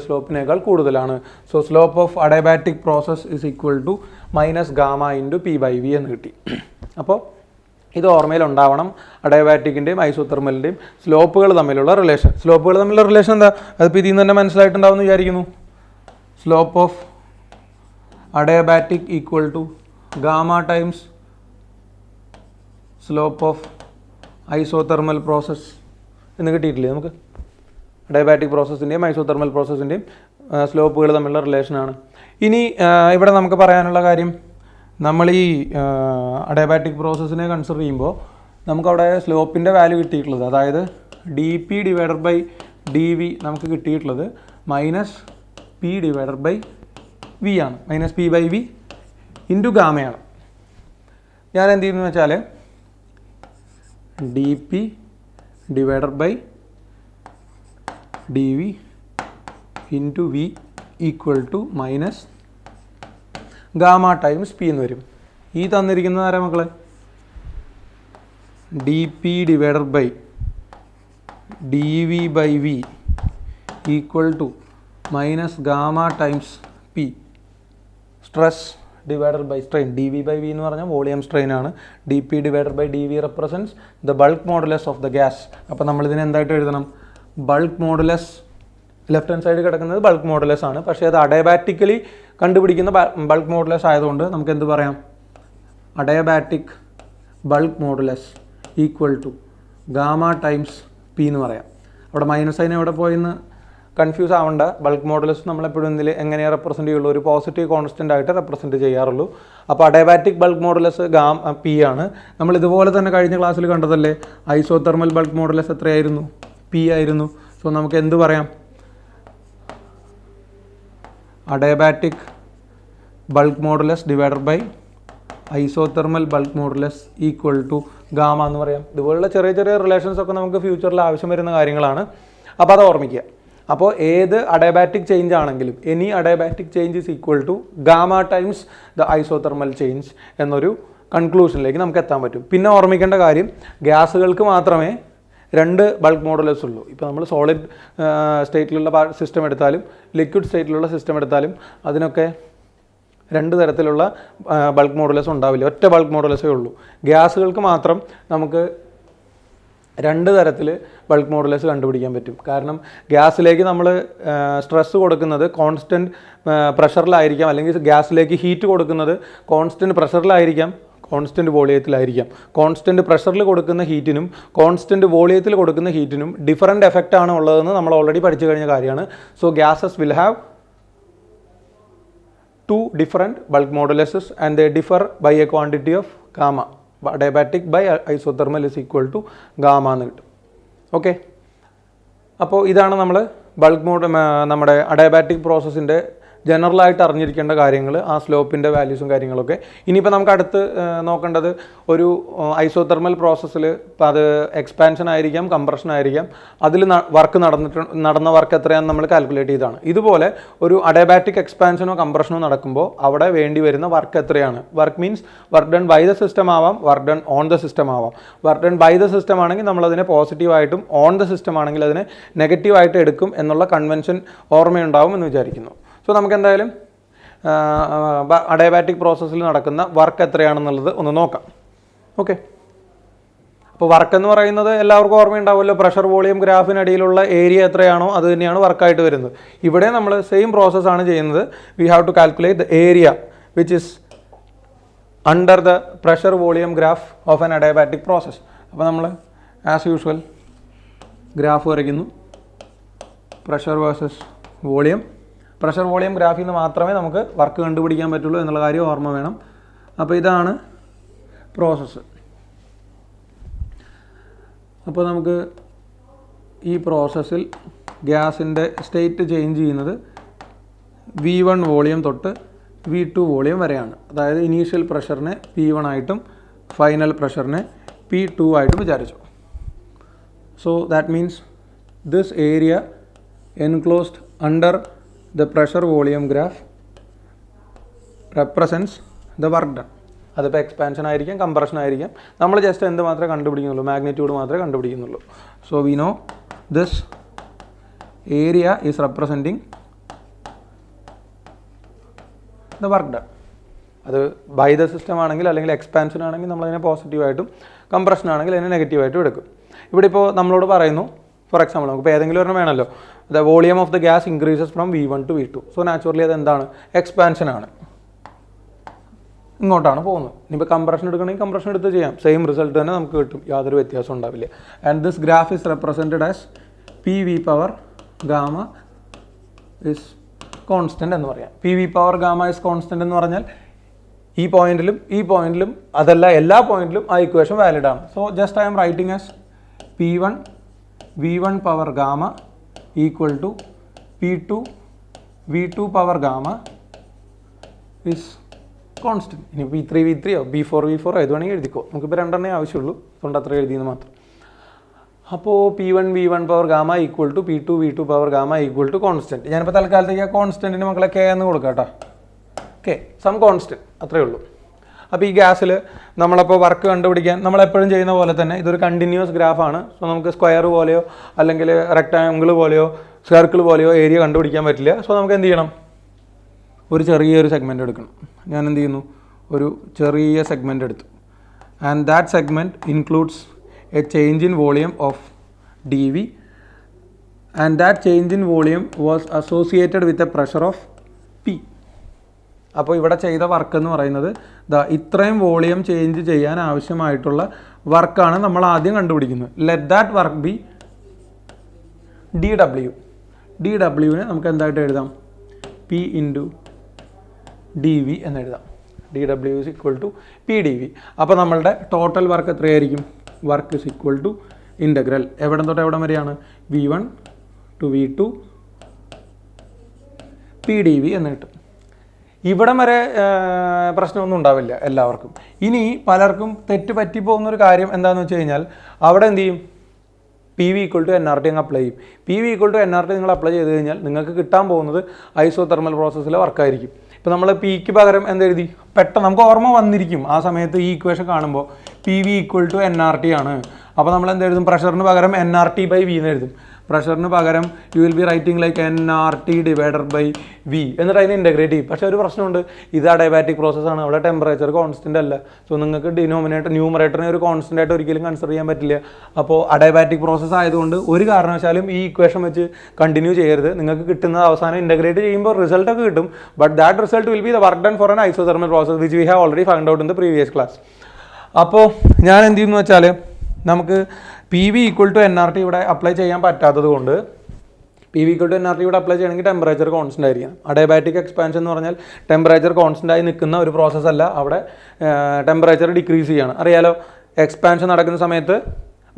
സ്ലോപ്പിനേക്കാൾ കൂടുതലാണ്. So slope of adiabatic process is equal to minus gamma into P by V എന്ന് കിട്ടി. അപ്പോൾ ഇത് ഓർമ്മയിലുണ്ടാവണം, അഡയബാറ്റിക്കിൻ്റെയും ഐസോതെർമലിൻ്റെയും സ്ലോപ്പുകൾ തമ്മിലുള്ള റിലേഷൻ. എന്താ, അതിപ്പോൾ ഇതിൽ നിന്ന് തന്നെ മനസ്സിലായിട്ടുണ്ടാവുമെന്ന് വിചാരിക്കുന്നു. Slope of adiabatic equal to gamma times slope of isothermal process എന്ന് കിട്ടിയിട്ടില്ലേ നമുക്ക്. അഡയബാറ്റിക് പ്രോസസ്സിൻ്റെയും ഐസോതെർമൽ പ്രോസസ്സിൻ്റെയും സ്ലോപ്പുകൾ തമ്മിലുള്ള റിലേഷനാണ്. ഇനി ഇവിടെ നമുക്ക് പറയാനുള്ള കാര്യം, നമ്മൾ ഈ അഡയബാറ്റിക് പ്രോസസ്സിനെ കൺസിഡർ ചെയ്യുമ്പോൾ നമുക്കവിടെ സ്ലോപ്പിൻ്റെ വാല്യൂ കിട്ടിയിട്ടുള്ളത്, അതായത് D P divided by D V നമുക്ക് കിട്ടിയിട്ടുള്ളത് minus P divided by V ആണ്. Minus P by V into ഗാമയാണ്. ഞാൻ എന്ത് ചെയ്യുന്നു വെച്ചാൽ D P divided by D V into V equal to minus gamma times P എന്ന് വരും. ഈ തന്നിരിക്കുന്നത് ആരാ മക്കളെ, D P divided by D V by V equal to minus gamma times P. Stress divided by strain, D V by V എന്ന് പറഞ്ഞാൽ volume strain ആണ്. D P divided by D V represents the bulk modulus of the gas. അപ്പോൾ നമ്മളിതിനെ എന്തായിട്ട് എഴുതണം, bulk modulus. Left hand side കിടക്കുന്നത് bulk modulus ആണ്, പക്ഷേ അത് അഡയബാറ്റിക്കലി കണ്ടുപിടിക്കുന്ന ബൾക്ക് മോഡുലസ് ആയതുകൊണ്ട് നമുക്ക് എന്ത് പറയാം, adiabatic bulk modulus equal to gamma times P എന്ന് പറയാം. അവിടെ മൈനസ് സൈൻ എവിടെ പോയെന്ന് കൺഫ്യൂസ് ആവേണ്ട. ബൾക്ക് മോഡുലസ് നമ്മളെപ്പോഴും എങ്ങനെയാണ് റെപ്രസെൻറ്റ് ചെയ്യുള്ളൂ, ഒരു പോസിറ്റീവ് കോൺസ്റ്റൻ്റ് ആയിട്ട് റെപ്രസെൻറ്റ് ചെയ്യാറുള്ളൂ. അപ്പോൾ അഡയബാറ്റിക് ബൾക്ക് മോഡുലസ് പി ആണ്. നമ്മൾ ഇതുപോലെ തന്നെ കഴിഞ്ഞ ക്ലാസ്സിൽ കണ്ടതല്ലേ, ഐസോതെർമൽ ബൾക്ക് മോഡുലസ് എത്രയായിരുന്നു, പി ആയിരുന്നു. സോ നമുക്ക് എന്ത് പറയാം, adiabatic bulk modulus divided by isothermal bulk modulus equal to gamma എന്ന് പറയാം. ഇതുപോലുള്ള ചെറിയ ചെറിയ റിലേഷൻസ് ഒക്കെ നമുക്ക് ഫ്യൂച്ചറിൽ ആവശ്യം വരുന്ന കാര്യങ്ങളാണ്. അപ്പോൾ അത് ഓർമ്മിക്കുക. അപ്പോൾ ഏത് അഡയബാറ്റിക് ചേഞ്ച് ആണെങ്കിലും any adiabatic change is equal to gamma times the isothermal change എന്നൊരു കൺക്ലൂഷനിലേക്ക് നമുക്ക് എത്താൻ പറ്റും. പിന്നെ ഓർമ്മിക്കേണ്ട കാര്യം, ഗ്യാസുകൾക്ക് മാത്രമേ 2 ബൾക്ക് മോഡുലസ് ഉള്ളൂ. ഇപ്പോൾ നമ്മൾ സോളിഡ് സ്റ്റേറ്റിലുള്ള സിസ്റ്റം എടുത്താലും ലിക്വിഡ് സ്റ്റേറ്റിലുള്ള സിസ്റ്റം എടുത്താലും അതിനൊക്കെ 2 തരത്തിലുള്ള ബൾക്ക് മോഡുലസ് ഉണ്ടാവില്ല, ഒറ്റ ബൾക്ക് മോഡുലസേ ഉള്ളൂ. ഗ്യാസുകൾക്ക് മാത്രം നമുക്ക് 2 തരത്തിൽ ബൾക്ക് മോഡുലസ് കണ്ടുപിടിക്കാൻ പറ്റും. കാരണം ഗ്യാസിലേക്ക് നമ്മൾ സ്ട്രെസ് കൊടുക്കുന്നത് കോൺസ്റ്റൻറ്റ് പ്രഷറിലായിരിക്കാം, അല്ലെങ്കിൽ ഗ്യാസിലേക്ക് ഹീറ്റ് കൊടുക്കുന്നത് കോൺസ്റ്റൻറ്റ് പ്രഷറിലായിരിക്കാം, കോൺസ്റ്റൻറ്റ് വോളിയത്തിലായിരിക്കാം. കോൺസ്റ്റൻറ്റ് പ്രഷറിൽ കൊടുക്കുന്ന ഹീറ്റിനും കോൺസ്റ്റൻറ്റ് വോളിയത്തിൽ കൊടുക്കുന്ന ഹീറ്റിനും ഡിഫറൻറ്റ് എഫക്റ്റ് ആണ് ഉള്ളതെന്ന് നമ്മൾ ഓൾറെഡി പഠിച്ചു കഴിഞ്ഞ കാര്യമാണ്. So gases will have 2 different bulk moduluses and they differ by a quantity of gamma. Adiabatic by isothermal is equal to gamma എന്ന് കിട്ടും. ഓക്കെ, അപ്പോൾ ഇതാണ് നമ്മൾ നമ്മുടെ അഡയബാറ്റിക് പ്രോസസ്സിൻ്റെ ജനറലായിട്ട് അറിഞ്ഞിരിക്കേണ്ട കാര്യങ്ങൾ, ആ സ്ലോപ്പിൻ്റെ വാല്യൂസും കാര്യങ്ങളൊക്കെ. ഇനിയിപ്പോൾ നമുക്ക് അടുത്ത് നോക്കേണ്ടത് ഒരു ഐസോതെർമൽ പ്രോസസ്സിൽ ഇപ്പോൾ അത് എക്സ്പാൻഷൻ ആയിരിക്കാം, കംപ്രഷൻ ആയിരിക്കാം, അതിൽ നടന്ന വർക്ക് എത്രയാണെന്ന് നമ്മൾ കാൽക്കുലേറ്റ് ചെയ്താണ്. ഇതുപോലെ ഒരു അഡയബാറ്റിക് എക്സ്പാൻഷനോ കംപ്രഷനോ നടക്കുമ്പോൾ അവിടെ വേണ്ടി വരുന്ന വർക്ക് എത്രയാണ്. Work means work done by the system ആവാം, work done on the system ആവാം. Work done by the system ആണെങ്കിൽ നമ്മളതിനെ പോസിറ്റീവായിട്ടും ഓൺ ദ സിസ്റ്റം ആണെങ്കിൽ അതിനെ നെഗറ്റീവായിട്ട് എടുക്കും എന്നുള്ള കൺവെൻഷൻ ഓർമ്മയുണ്ടാവും എന്ന് വിചാരിക്കുന്നു. സോ നമുക്ക് എന്തായാലും അഡയബാറ്റിക് പ്രോസസ്സിൽ നടക്കുന്ന വർക്ക് എത്രയാണെന്നുള്ളത് ഒന്ന് നോക്കാം. ഓക്കെ, അപ്പോൾ വർക്ക് എന്ന് പറയുന്നത് എല്ലാവർക്കും ഓർമ്മയുണ്ടാവുമല്ലോ, പ്രഷർ വോളിയം ഗ്രാഫിനടിയിലുള്ള ഏരിയ എത്രയാണോ അത് തന്നെയാണ് വർക്കായിട്ട് വരുന്നത്. ഇവിടെ നമ്മൾ സെയിം പ്രോസസ്സാണ് ചെയ്യുന്നത്. We have to calculate the area which is under the pressure volume graph of an adiabatic process. അപ്പോൾ നമ്മൾ ആസ് യൂഷ്വൽ ഗ്രാഫ് വരയ്ക്കുന്നു, pressure versus volume. Pressure volume ഗ്രാഫിൽ നിന്ന് മാത്രമേ നമുക്ക് വർക്ക് കണ്ടുപിടിക്കാൻ പറ്റുള്ളൂ എന്നുള്ള കാര്യം ഓർമ്മ വേണം. അപ്പോൾ ഇതാണ് പ്രോസസ്സ്. അപ്പോൾ നമുക്ക് ഈ പ്രോസസ്സിൽ ഗ്യാസിൻ്റെ സ്റ്റേറ്റ് ചേഞ്ച് ചെയ്യുന്നത് V1 വോളിയം തൊട്ട് V2 വോളിയം വരെയാണ്. അതായത് ഇനീഷ്യൽ പ്രഷറിനെ P1 ആയിട്ടും ഫൈനൽ പ്രഷറിനെ P2 ആയിട്ടും വിചാരിച്ചു. So that means this area enclosed under the pressure volume graph represents the work done. അതിപ്പോൾ എക്സ്പാൻഷൻ ആയിരിക്കാം, കംപ്രഷൻ ആയിരിക്കാം. നമ്മൾ ജസ്റ്റ് എന്ത് മാത്രമേ കണ്ടുപിടിക്കുന്നുള്ളൂ, മാഗ്നിറ്റ്യൂഡ് മാത്രമേ കണ്ടുപിടിക്കുന്നുള്ളൂ. So we know this area is representing the work done. അത് ബൈ ദ സിസ്റ്റം ആണെങ്കിൽ അല്ലെങ്കിൽ എക്സ്പാൻഷൻ ആണെങ്കിൽ നമ്മളതിനെ പോസിറ്റീവായിട്ടും കംപ്രഷൻ ആണെങ്കിൽ അതിനെ നെഗറ്റീവായിട്ടും എടുക്കും. ഇവിടെ ഇപ്പോൾ നമ്മളോട് പറയുന്നു, ഫോർ എക്സാമ്പിൾ നമുക്കിപ്പോൾ ഏതെങ്കിലും ഒരെണ്ണം വേണമല്ലോ, the volume of the gas increases from V1 to V2. So naturally അത് എന്താണ്, എക്സ്പാൻഷനാണ്, ഇങ്ങോട്ടാണ് പോകുന്നത്. ഇനിയിപ്പോൾ കംപ്രഷൻ എടുക്കണമെങ്കിൽ കംപ്രഷൻ എടുത്ത് ചെയ്യാം, സെയിം റിസൾട്ട് തന്നെ നമുക്ക് കിട്ടും, യാതൊരു വ്യത്യാസം ഉണ്ടാവില്ല. And this graph is represented as PV power gamma is constant എന്ന് പറയാം. PV power gamma is constant എന്ന് പറഞ്ഞാൽ ഈ പോയിന്റിലും അതല്ല എല്ലാ പോയിന്റിലും ആ ഇക്വേഷൻ വാലിഡ് ആണ്. So just I'm writing as P1 V1 power gamma equal to P2 V2 power gamma is constant. ഇനി P3 V3 B4 V4 ഏത് വേണമെങ്കിൽ എഴുതിക്കോ, നമുക്കിപ്പോൾ 2 ആവശ്യമുള്ളൂ, അതുകൊണ്ട് അത്ര എഴുതിയെന്ന് മാത്രം. അപ്പോൾ P1 V1 power gamma equal to P2 V2 power gamma equal to constant. ഞാനിപ്പോൾ തൽക്കാലത്തേക്ക് ആ കോൺസ്റ്റൻറ്റിന് മക്കളെ K എന്ന് കൊടുക്കാം കേട്ടോ. K സം കോൺസ്റ്റൻറ്റ്, അത്രയേ ഉള്ളൂ. അപ്പോൾ ഈ ഗ്യാസിൽ നമ്മളപ്പോൾ വർക്ക് കണ്ടുപിടിക്കാൻ നമ്മളെപ്പോഴും ചെയ്യുന്ന പോലെ തന്നെ ഇതൊരു കണ്ടിന്യൂസ് ഗ്രാഫാണ്. സോ നമുക്ക് സ്ക്വയർ പോലെയോ അല്ലെങ്കിൽ റെക്ടാങ്കിൾ പോലെയോ സർക്കിൾ പോലെയോ ഏരിയ കണ്ടുപിടിക്കാൻ പറ്റില്ല. സോ നമുക്ക് എന്ത് ചെയ്യണം, ഒരു ചെറിയൊരു സെഗ്മെൻറ്റ് എടുക്കണം. ഞാൻ എന്ത് ചെയ്യുന്നു, ഒരു ചെറിയ സെഗ്മെൻറ്റ് എടുത്തു. And that segment includes A change in volume of dV and that change in volume was associated with a pressure of P. അപ്പോൾ ഇവിടെ ചെയ്ത വർക്ക് എന്ന് പറയുന്നത് ഇത്രയും വോളിയം ചേഞ്ച് ചെയ്യാൻ ആവശ്യമായിട്ടുള്ള വർക്കാണ് നമ്മൾ ആദ്യം കണ്ടുപിടിക്കുന്നത്. Let that work be DW. DWനെ നമുക്ക് എന്തായിട്ട് എഴുതാം, P ഇൻറ്റു dV എന്ന് എഴുതാം. DW is equal to PdV. അപ്പോൾ നമ്മളുടെ ടോട്ടൽ വർക്ക് എത്രയായിരിക്കും, work is equal to integral എവിടെ തൊട്ട് എവിടെ വരെയാണ്, V1 to V2 PdV എന്ന് കിട്ടും. ഇവിടം വരെ പ്രശ്നമൊന്നും ഉണ്ടാവില്ല എല്ലാവർക്കും. ഇനി പലർക്കും തെറ്റ് പറ്റിപ്പോകുന്നൊരു കാര്യം എന്താണെന്ന് വെച്ച് കഴിഞ്ഞാൽ അവിടെ എന്ത് ചെയ്യും, P V equal to N R T അങ്ങ് അപ്ലൈ ചെയ്യും. P V equal to N R T നിങ്ങൾ അപ്ലൈ ചെയ്ത് കഴിഞ്ഞാൽ നിങ്ങൾക്ക് കിട്ടാൻ പോകുന്നത് ഐസോതെർമൽ പ്രോസസ്സിലെ വർക്കായിരിക്കും. ഇപ്പോൾ നമ്മൾ പിക്ക് പകരം എന്തെഴുതി, പെട്ടെന്ന് നമുക്ക് ഓർമ്മ വന്നിരിക്കും ആ സമയത്ത് ഈ ഇക്വേഷൻ കാണുമ്പോൾ P V equal to N R T ആണ്. അപ്പോൾ നമ്മൾ എന്തെഴുതും, പ്രഷറിന് പകരം N R T by V എന്ന് എഴുതും. പ്രഷറിന് പകരം you will be writing like N R T divided by V എന്നിട്ട് അതിനെ ഇൻ്റഗ്രേറ്റ് ചെയ്യും. പക്ഷേ ഒരു പ്രശ്നമുണ്ട്, ഇത് അഡയബാറ്റിക് പ്രോസസ്സാണ്, അവിടെ ടെമ്പറേച്ചർ കോൺസ്റ്റൻ്റ് അല്ല. സോ നിങ്ങൾക്ക് ന്യൂമറേറ്ററിനെ ഒരു കോൺസ്റ്റൻ്റ് ആയിട്ട് ഒരിക്കലും കൺസിഡർ ചെയ്യാൻ പറ്റില്ല. അപ്പോൾ അഡയബാറ്റിക് പ്രോസസ്സ് ആയതുകൊണ്ട് ഒരു കാരണവശാലും ഈ ഇക്വേഷൻ വെച്ച് കണ്ടിന്യൂ ചെയ്യരുത്. നിങ്ങൾക്ക് കിട്ടുന്ന അവസാനം ഇൻ്റഗ്രേറ്റ് ചെയ്യുമ്പോൾ റിസൾട്ടൊക്കെ കിട്ടും, but that result will be the work done for an isothermal process which we have already find out in the previous class. അപ്പോൾ ഞാൻ എന്ത് ചെയ്യുന്നു വെച്ചാൽ, നമുക്ക് P V equal to N R T ഇവിടെ അപ്ലൈ ചെയ്യാൻ പറ്റാത്തത് കൊണ്ട്, P V equal to N R T ഇവിടെ അപ്ലൈ ചെയ്യണമെങ്കിൽ ടെമ്പറേച്ചർ കോൺസ്റ്റൻ്റ് ആയിരിക്കണം. അഡയബാറ്റിക് എക്സ്പാൻഷൻ എന്ന് പറഞ്ഞാൽ ടെമ്പറേച്ചർ കോൺസ്റ്റൻ്റ് ആയി നിൽക്കുന്ന ഒരു പ്രോസസ്സ് അല്ല, അവിടെ ടെമ്പറേച്ചർ ഡിക്രീസ് ചെയ്യണം. അറിയാലോ, എക്സ്പാൻഷൻ നടക്കുന്ന സമയത്ത്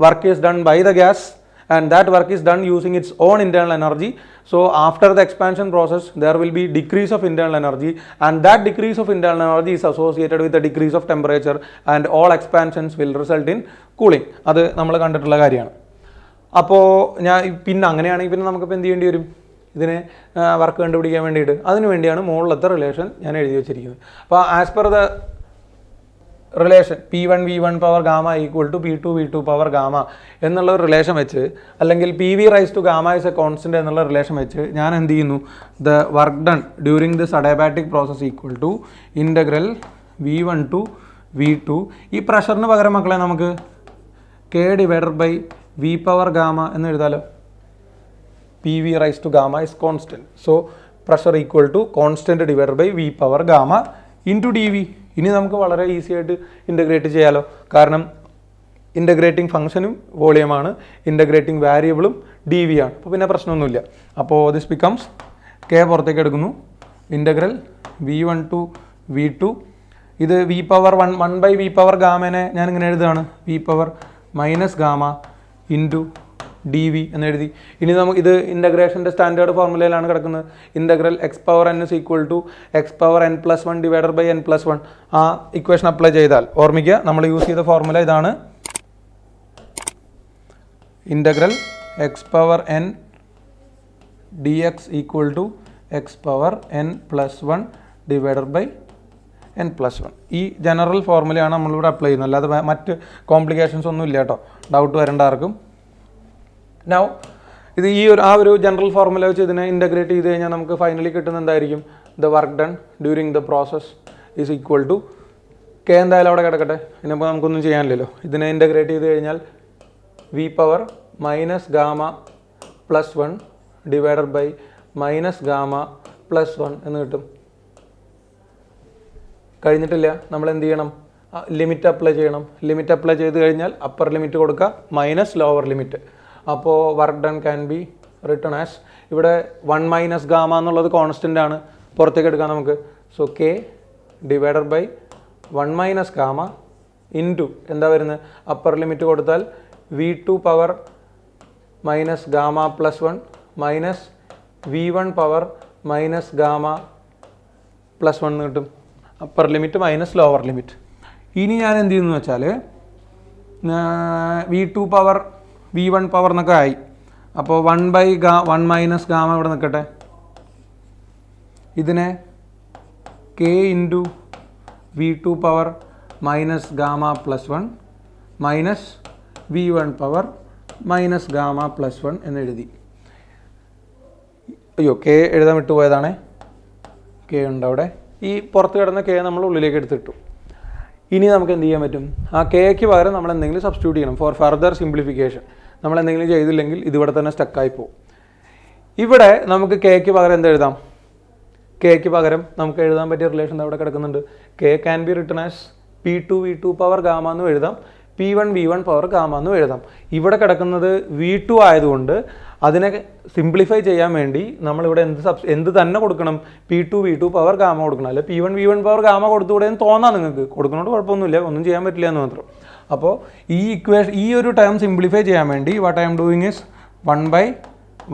work is done by the gas and that work is done using its own internal energy. So after the expansion process there will be decrease of internal energy, and that decrease of internal energy is associated with the decrease of temperature, and all expansions will result in cooling. അത് നമ്മൾ കണ്ടിട്ടുള്ള കാര്യമാണ്. അപ്പോൾ ഞാൻ പിന്നെ അങ്ങനെയാണെങ്കിൽ പിന്നെ നമുക്കിപ്പോൾ എന്ത് ചെയ്യേണ്ടി വരും, ഇതിനെ വർക്ക് കണ്ടുപിടിക്കാൻ വേണ്ടിയിട്ട് അതിന് വേണ്ടിയാണ് മുകളിലത്തെ റിലേഷൻ ഞാൻ എഴുതി വെച്ചിരിക്കുന്നത്. അപ്പോൾ as per the relation P1 V1 power gamma equal to P2 V2 power gamma എന്നുള്ള ഒരു റിലേഷൻ വെച്ച്, അല്ലെങ്കിൽ P V rice to gamma is a constant എന്നുള്ള റിലേഷൻ വെച്ച് ഞാൻ എന്ത് ചെയ്യുന്നു, the work done during this adiabatic process equal to integral V1 to V2. ഈ പ്രഷറിന് പകരം മക്കളെ നമുക്ക് K divided by V power gamma എന്ന് എഴുതാലോ. P V rice to gamma is constant, so pressure equal to constant divided by V power gamma into D V. ഇനി നമുക്ക് വളരെ ഈസി ആയിട്ട് ഇൻ്റഗ്രേറ്റ് ചെയ്യാലോ, കാരണം ഇൻ്റഗ്രേറ്റിംഗ് ഫംഗ്ഷനും വോളിയമാണ്, ഇൻ്റഗ്രേറ്റിംഗ് വാരിയബിളും ഡി വി ആണ്. അപ്പോൾ പിന്നെ പ്രശ്നമൊന്നുമില്ല. അപ്പോൾ ദിസ് ബിക്കംസ് കെ പുറത്തേക്ക് എടുക്കുന്നു, ഇൻ്റഗ്രൽ V1 ടു V2. ഇത് V power one by V power ഗാമനെ ഞാൻ ഇങ്ങനെ എഴുതുകയാണ്, V power minus gamma into D V എന്ന് എഴുതി. ഇനി നമുക്ക് ഇത് ഇൻ്റഗ്രേഷൻ്റെ സ്റ്റാൻഡേർഡ് ഫോർമുലയിലാണ് കിടക്കുന്നത്. Integral X power N is equal to X power N plus one divided by N plus one. ആ ഇക്വേഷൻ അപ്ലൈ ചെയ്താൽ ഓർമ്മിക്കുക, നമ്മൾ യൂസ് ചെയ്ത ഫോർമുല ഇതാണ്, integral X power N D X equal to X power N plus one divided by N plus one. ഈ general ഫോർമുലയാണ് നമ്മളിവിടെ apply ചെയ്യുന്നത്, അല്ലാതെ മറ്റ് കോംപ്ലിക്കേഷൻസ് ഒന്നും ഇല്ല കേട്ടോ, ഡൗട്ട് വരേണ്ട ആർക്കും. നൗ ഇത് ഈ ഒരു ജനറൽ ഫോർമുല വെച്ച് ഇതിനെ ഇൻ്റഗ്രേറ്റ് ചെയ്ത് കഴിഞ്ഞാൽ നമുക്ക് ഫൈനലി കിട്ടുന്ന എന്തായിരിക്കും, the work done during the process is equal to K എന്തായാലും അവിടെ കിടക്കട്ടെ, ഇതിനിപ്പോൾ നമുക്കൊന്നും ചെയ്യാനില്ലല്ലോ. ഇതിനെ ഇൻ്റഗ്രേറ്റ് ചെയ്ത് കഴിഞ്ഞാൽ V power minus gamma plus one divided by minus gamma plus one എന്ന് കിട്ടും. കഴിഞ്ഞിട്ടില്ല, നമ്മൾ എന്ത് ചെയ്യണം, ലിമിറ്റ് അപ്ലൈ ചെയ്യണം. ലിമിറ്റ് അപ്ലൈ ചെയ്ത് കഴിഞ്ഞാൽ അപ്പർ ലിമിറ്റ് കൊടുക്കുക മൈനസ് ലോവർ ലിമിറ്റ്. അപ്പോൾ work done can be written as, ഇവിടെ 1 മൈനസ് ഗാമ എന്നുള്ളത് കോൺസ്റ്റൻ്റ് ആണ്, പുറത്തേക്ക് എടുക്കാം നമുക്ക്. So K divided by 1 minus gamma into എന്താ വരുന്നത്, അപ്പർ ലിമിറ്റ് കൊടുത്താൽ V2 power minus gamma plus one minus V1 power minus gamma plus one എന്ന് കിട്ടും. Upper limit minus lower limit. ഇനി ഞാൻ എന്ത് ചെയ്യുന്നു വെച്ചാൽ V2 പവർ V1 പവർ എന്നൊക്കെ ആയി. അപ്പോൾ 1 മൈനസ് ഗാമ ഇവിടെ നിൽക്കട്ടെ, ഇതിനെ K into V2 power minus gamma plus one minus V1 power minus gamma plus one എന്ന് എഴുതി. അയ്യോ, K എഴുതാൻ വിട്ടുപോയതാണേ, K ഉണ്ട് അവിടെ. ഈ പുറത്ത് കിടന്ന K നമ്മൾ ഉള്ളിലേക്ക് എടുത്തിട്ടു. ഇനി നമുക്ക് എന്ത് ചെയ്യാൻ പറ്റും, ആ Kക്ക് പകരം നമ്മൾ എന്തെങ്കിലും സബ്സ്റ്റിറ്റ്യൂട്ട് ചെയ്യണം ഫോർ ഫർദർ സിംപ്ലിഫിക്കേഷൻ. നമ്മൾ എന്തെങ്കിലും ചെയ്തില്ലെങ്കിൽ ഇതിവിടെ തന്നെ സ്റ്റക്കായി പോകും. ഇവിടെ നമുക്ക് Kക്ക് പകരം എന്ത് എഴുതാം, Kക്ക് പകരം നമുക്ക് എഴുതാൻ പറ്റിയ റിലേഷൻ അവിടെ കിടക്കുന്നുണ്ട്. K can be written as P2 V2 power gamma എന്നും എഴുതാം, P1 V1 പവർ ഗാമ എന്നും എഴുതാം. ഇവിടെ കിടക്കുന്നത് V2 ആയതുകൊണ്ട് അതിനെ സിംപ്ലിഫൈ ചെയ്യാൻ വേണ്ടി നമ്മളിവിടെ എന്ത് തന്നെ കൊടുക്കണം, P2 V2 പവർ ഗാമ കൊടുക്കണം. അല്ലെ P1 V1 പവർ ഗാമ കൊടുത്തുകൂടെ എന്ന് തോന്നാം നിങ്ങൾക്ക്, കൊടുക്കുന്നതുകൊണ്ട് കുഴപ്പമൊന്നുമില്ല, ഒന്നും ചെയ്യാൻ പറ്റില്ല എന്ന് മാത്രം. അപ്പോൾ ഈ ഒരു ടേം സിംപ്ലിഫൈ ചെയ്യാൻ വേണ്ടി what I'm doing is 1 by